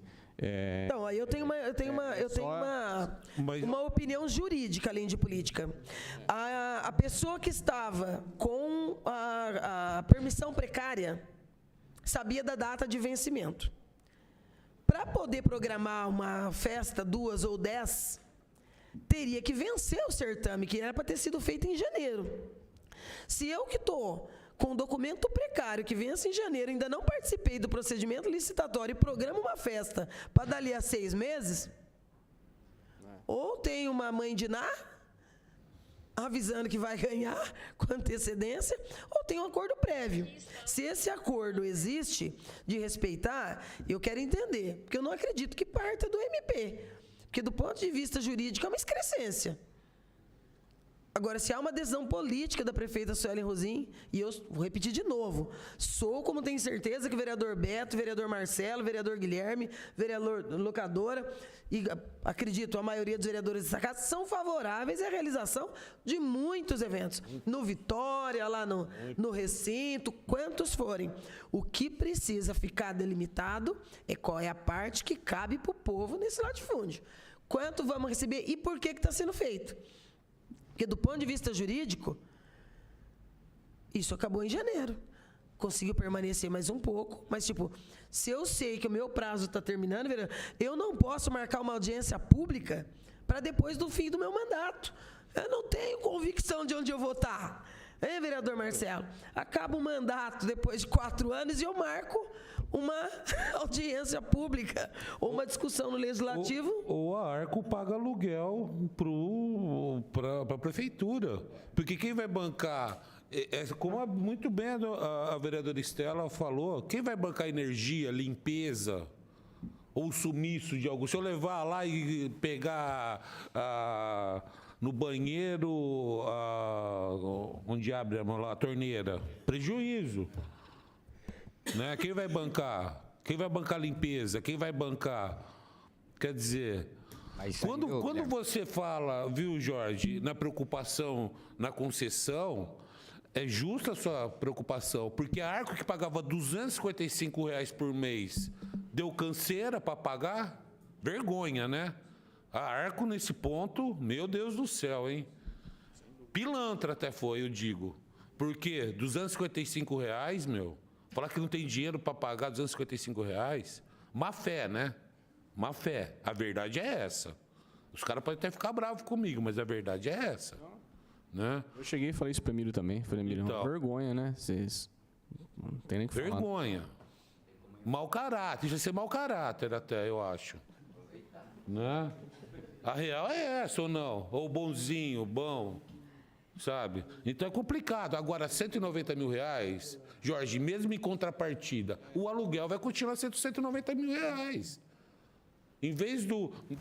Então, aí eu tenho uma opinião jurídica, além de política. A pessoa que estava com a permissão precária sabia da data de vencimento. Para poder programar uma festa, 2 ou 10, teria que vencer o certame, que era para ter sido feito em janeiro. Se eu que estou com um documento precário que vence em janeiro, ainda não participei do procedimento licitatório e programo uma festa para dali a 6 meses, ou tem uma mãe de Ná avisando que vai ganhar com antecedência, ou tem um acordo prévio. Se esse acordo existe de respeitar, eu quero entender, porque eu não acredito que parta do MP, porque do ponto de vista jurídico é uma excrescência. Agora, se há uma decisão política da prefeita Suelen Rosim, e eu vou repetir de novo, sou, como tenho certeza, que o vereador Beto, o vereador Marcelo, o vereador Guilherme, o vereador Locadora, e acredito, a maioria dos vereadores dessa casa são favoráveis à realização de muitos eventos. No Vitória, lá no recinto, quantos forem. O que precisa ficar delimitado é qual é a parte que cabe para o povo nesse latifúndio. Quanto vamos receber e por que está sendo feito. Porque, do ponto de vista jurídico, isso acabou em janeiro. Conseguiu permanecer mais um pouco, mas, tipo, se eu sei que o meu prazo está terminando, eu não posso marcar uma audiência pública para depois do fim do meu mandato. Eu não tenho convicção de onde eu vou estar. Hein, vereador Marcelo? Acaba o mandato depois de 4 anos e eu marco uma audiência pública ou uma discussão no Legislativo. Ou a Arco paga aluguel para a prefeitura. Porque quem vai bancar, como muito bem a vereadora Estela falou, quem vai bancar energia, limpeza ou sumiço de algo? Se eu levar lá e pegar no banheiro, onde abre a torneira, prejuízo. Né? Quem vai bancar? Quem vai bancar a limpeza? Quem vai bancar? Quer dizer, quando você fala, viu, Jorge, na preocupação na concessão, é justa a sua preocupação, porque a Arco, que pagava R$ 255 por mês, deu canseira para pagar? Vergonha, né? A Arco, nesse ponto, meu Deus do céu, hein? Pilantra até foi, eu digo. Por quê? R$ 255, meu... Falar que não tem dinheiro para pagar R$ 255, má fé, né? Má fé. A verdade é essa. Os caras podem até ficar bravos comigo, mas a verdade é essa. Né? Eu cheguei e falei isso para o Emílio também. Falei, Emílio, então, vergonha, né? Vocês não tem nem o que falar. Vergonha. Mau caráter. Isso vai ser mau caráter até, eu acho. né? A real é essa ou não? Ou bonzinho, bom, sabe? Então é complicado. Agora, R$190 mil, Jorge, mesmo em contrapartida, o aluguel vai continuar sendo R$190 mil. Em vez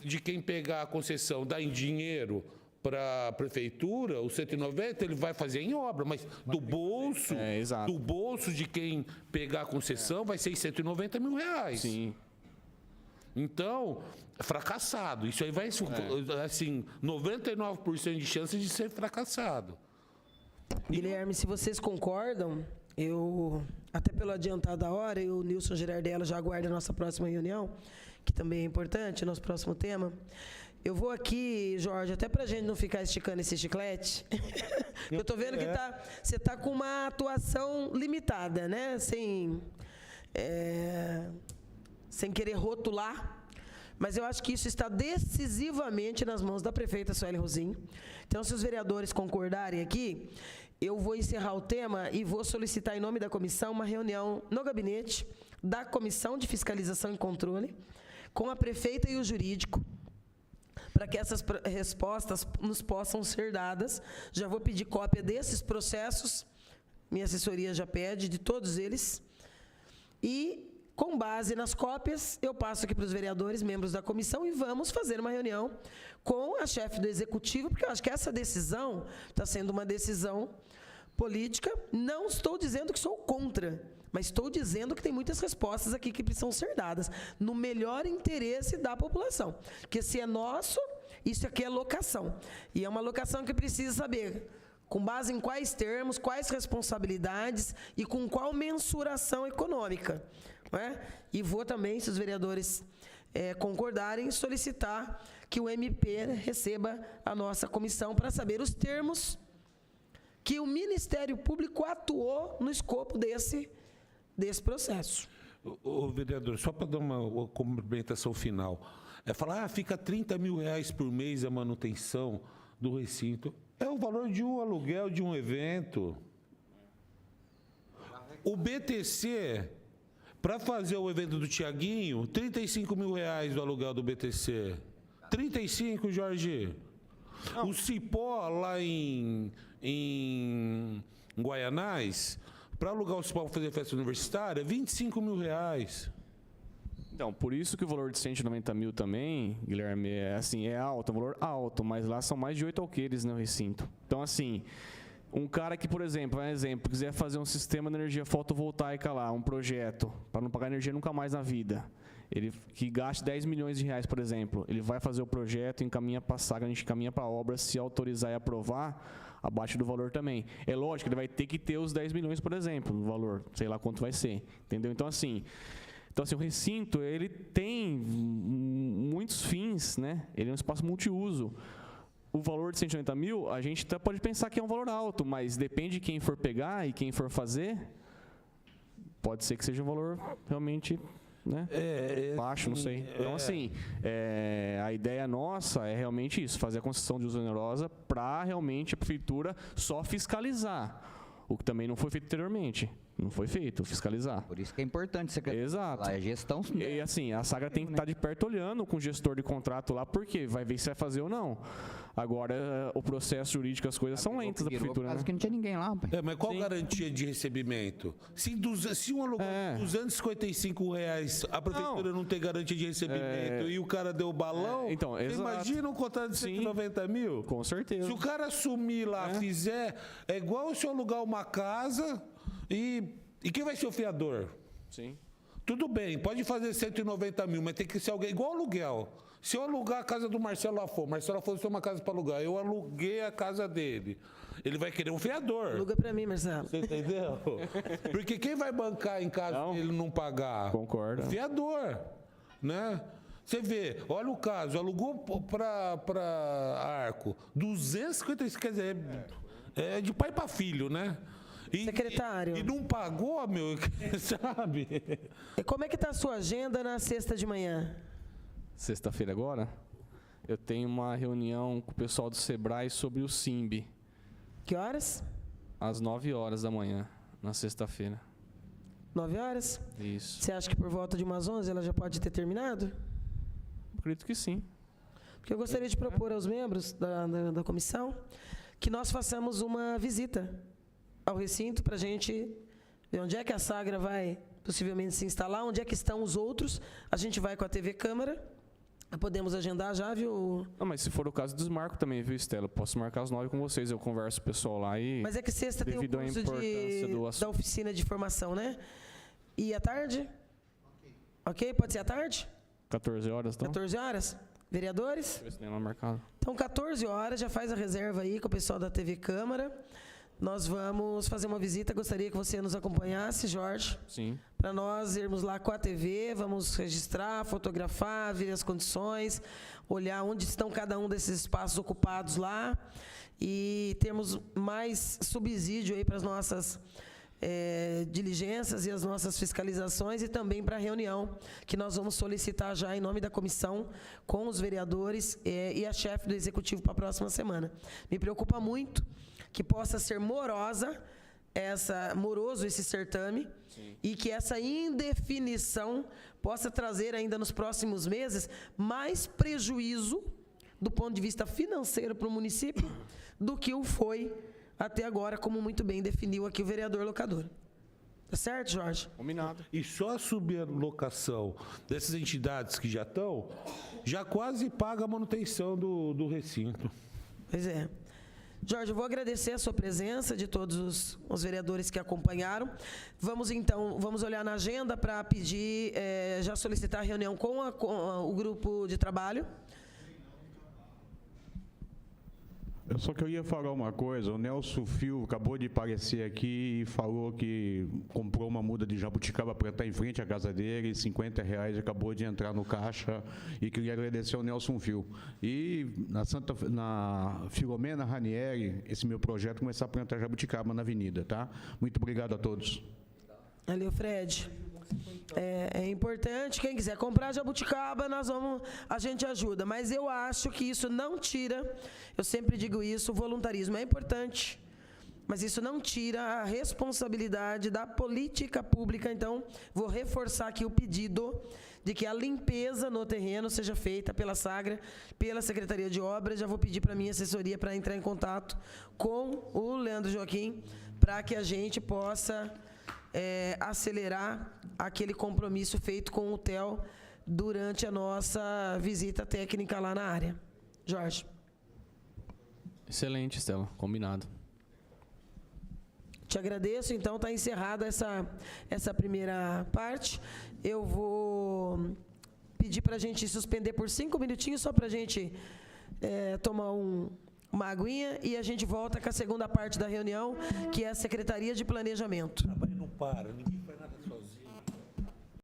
de quem pegar a concessão dar em dinheiro para a prefeitura, o 190 ele vai fazer em obra, mas do bolso, do bolso de quem pegar a concessão vai ser R$190 mil. Sim. Então, fracassado. Isso aí vai, assim, 99% de chances de ser fracassado. Guilherme, se vocês concordam, eu, até pelo adiantado da hora, e o Nilson Girardello já aguarda a nossa próxima reunião, que também é importante, nosso próximo tema. Eu vou aqui, Jorge, até pra gente não ficar esticando esse chiclete. Eu tô vendo que você tá com uma atuação limitada, né? Sem querer rotular. Mas eu acho que isso está decisivamente nas mãos da prefeita Sueli Rosim. Então, se os vereadores concordarem aqui, eu vou encerrar o tema e vou solicitar, em nome da comissão, uma reunião no gabinete da Comissão de Fiscalização e Controle, com a prefeita e o jurídico, para que essas respostas nos possam ser dadas. Já vou pedir cópia desses processos, minha assessoria já pede, de todos eles. E, com base nas cópias, eu passo aqui para os vereadores, membros da comissão, e vamos fazer uma reunião com a chefe do executivo, porque eu acho que essa decisão está sendo uma decisão política. Não estou dizendo que sou contra, mas estou dizendo que tem muitas respostas aqui que precisam ser dadas no melhor interesse da população. Porque se é nosso, isso aqui é locação. E é uma locação que precisa saber com base em quais termos, quais responsabilidades e com qual mensuração econômica. Não é? E vou também, se os vereadores concordarem, solicitar que o MP receba a nossa comissão para saber os termos que o Ministério Público atuou no escopo desse processo. Ô, vereador, só para dar uma complementação final. Falar, fica R$30 mil por mês a manutenção do recinto. É o valor de um aluguel de um evento. O BTC, para fazer o evento do Tiaguinho, R$35 mil do aluguel do BTC. 35, Jorge. Não. O Cipó, lá em Guaianás, para alugar o Cipó para fazer festa universitária, R$25 mil. Então, por isso que o valor de 190 mil também, Guilherme, é alto, é um valor alto, mas lá são mais de 8 alqueires no recinto. Então, assim, um cara que, por exemplo, quiser fazer um sistema de energia fotovoltaica lá, um projeto, para não pagar energia nunca mais na vida, ele que gaste R$10 milhões, por exemplo, ele vai fazer o projeto, encaminha para a saga, a gente encaminha para a obra, se autorizar e aprovar, abaixo do valor também. É lógico, ele vai ter que ter os 10 milhões, por exemplo, no valor, sei lá quanto vai ser, entendeu? Então, assim, o recinto, ele tem muitos fins, né? Ele é um espaço multiuso. O valor de 190 mil, a gente até pode pensar que é um valor alto, mas depende de quem for pegar e quem for fazer, pode ser que seja um valor realmente, né, baixo, não sei. Então, assim, a ideia nossa é realmente isso, fazer a concessão de uso onerosa para realmente a prefeitura só fiscalizar, o que também não foi feito anteriormente. Não foi feito, fiscalizar. Por isso que é importante você Exato. Lá é gestão. E assim, a Sagra tem que estar de perto olhando com o gestor de contrato lá, porque vai ver se vai fazer ou não. Agora, o processo jurídico, as coisas são lentas da prefeitura. Né? Que não tinha ninguém lá. Mas qual garantia de recebimento? Se um aluguel de R$255, a prefeitura não tem garantia de recebimento e o cara deu balão, então, imagina um contrato de 190 mil? Com certeza. Se o cara sumir lá, fizer, é igual se eu alugar uma casa... E quem vai ser o fiador? Sim. Tudo bem, pode fazer 190 mil, mas tem que ser alguém igual aluguel. Se eu alugar a casa do Marcelo Afonso tem uma casa para alugar, eu aluguei a casa dele, ele vai querer um fiador. Aluga para mim, Marcelo. Você entendeu? Porque quem vai bancar em caso ele não pagar? Concordo. O fiador, né? Você vê, olha o caso, alugou para Arco, 255, quer dizer, é de pai para filho, né? Secretário. E não pagou, meu, sabe? E como é que está a sua agenda na sexta de manhã? Sexta-feira agora, eu tenho uma reunião com o pessoal do Sebrae sobre o SIMB. Que horas? Às 9 horas da manhã, na sexta-feira. 9 horas? Isso. Você acha que por volta de umas 11 ela já pode ter terminado? Acredito que sim. Porque eu gostaria de propor aos membros da comissão que nós façamos uma visita ao recinto para a gente ver onde é que a Sagra vai possivelmente se instalar, onde é que estão os outros. A gente vai com a TV Câmara. Podemos agendar já, viu? Não, mas se for o caso, desmarco também, viu, Estela? Posso marcar às 9 com vocês, eu converso com o pessoal lá e... Mas é que sexta tem o curso da oficina de formação, né? E à tarde? Ok, pode ser à tarde? 14 horas, então? 14 horas? Vereadores? Marcado. Então, 14 horas, já faz a reserva aí com o pessoal da TV Câmara. Nós vamos fazer uma visita, gostaria que você nos acompanhasse, Jorge. Sim. Para nós irmos lá com a TV, vamos registrar, fotografar, ver as condições, olhar onde estão cada um desses espaços ocupados lá e termos mais subsídio aí para as nossas diligências e as nossas fiscalizações e também para a reunião que nós vamos solicitar já em nome da comissão com os vereadores e a chefe do executivo para a próxima semana. Me preocupa muito que possa ser moroso esse certame. Sim. E que essa indefinição possa trazer ainda nos próximos meses mais prejuízo do ponto de vista financeiro para o município do que o foi até agora, como muito bem definiu aqui o vereador Locador. Tá certo, Jorge? Combinado. E só a sublocação dessas entidades que já estão, já quase paga a manutenção do recinto. Pois é. Jorge, eu vou agradecer a sua presença, de todos os vereadores que acompanharam. Vamos olhar na agenda para pedir, já solicitar a reunião com o grupo de trabalho. Eu só queria falar uma coisa, o Nelson Fio acabou de aparecer aqui e falou que comprou uma muda de jabuticaba para estar em frente à casa dele, R$50, acabou de entrar no caixa e queria agradecer ao Nelson Fio. E na Filomena Ranieri, esse meu projeto começar a plantar jabuticaba na avenida, tá? Muito obrigado a todos. Valeu, Fred. É importante, quem quiser comprar jabuticaba, a gente ajuda. Mas eu acho que isso não tira, eu sempre digo isso, o voluntarismo é importante, mas isso não tira a responsabilidade da política pública. Então, vou reforçar aqui o pedido de que a limpeza no terreno seja feita pela Sagra, pela Secretaria de Obras. Já vou pedir para a minha assessoria para entrar em contato com o Leandro Joaquim, para que a gente possa acelerar aquele compromisso feito com o TEL durante a nossa visita técnica lá na área. Jorge. Excelente, Estela. Combinado. Te agradeço. Então, está encerrada essa primeira parte. Eu vou pedir para a gente suspender por 5 minutinhos, só para a gente tomar uma aguinha, e a gente volta com a segunda parte da reunião, que é a Secretaria de Planejamento. Mas não para, ninguém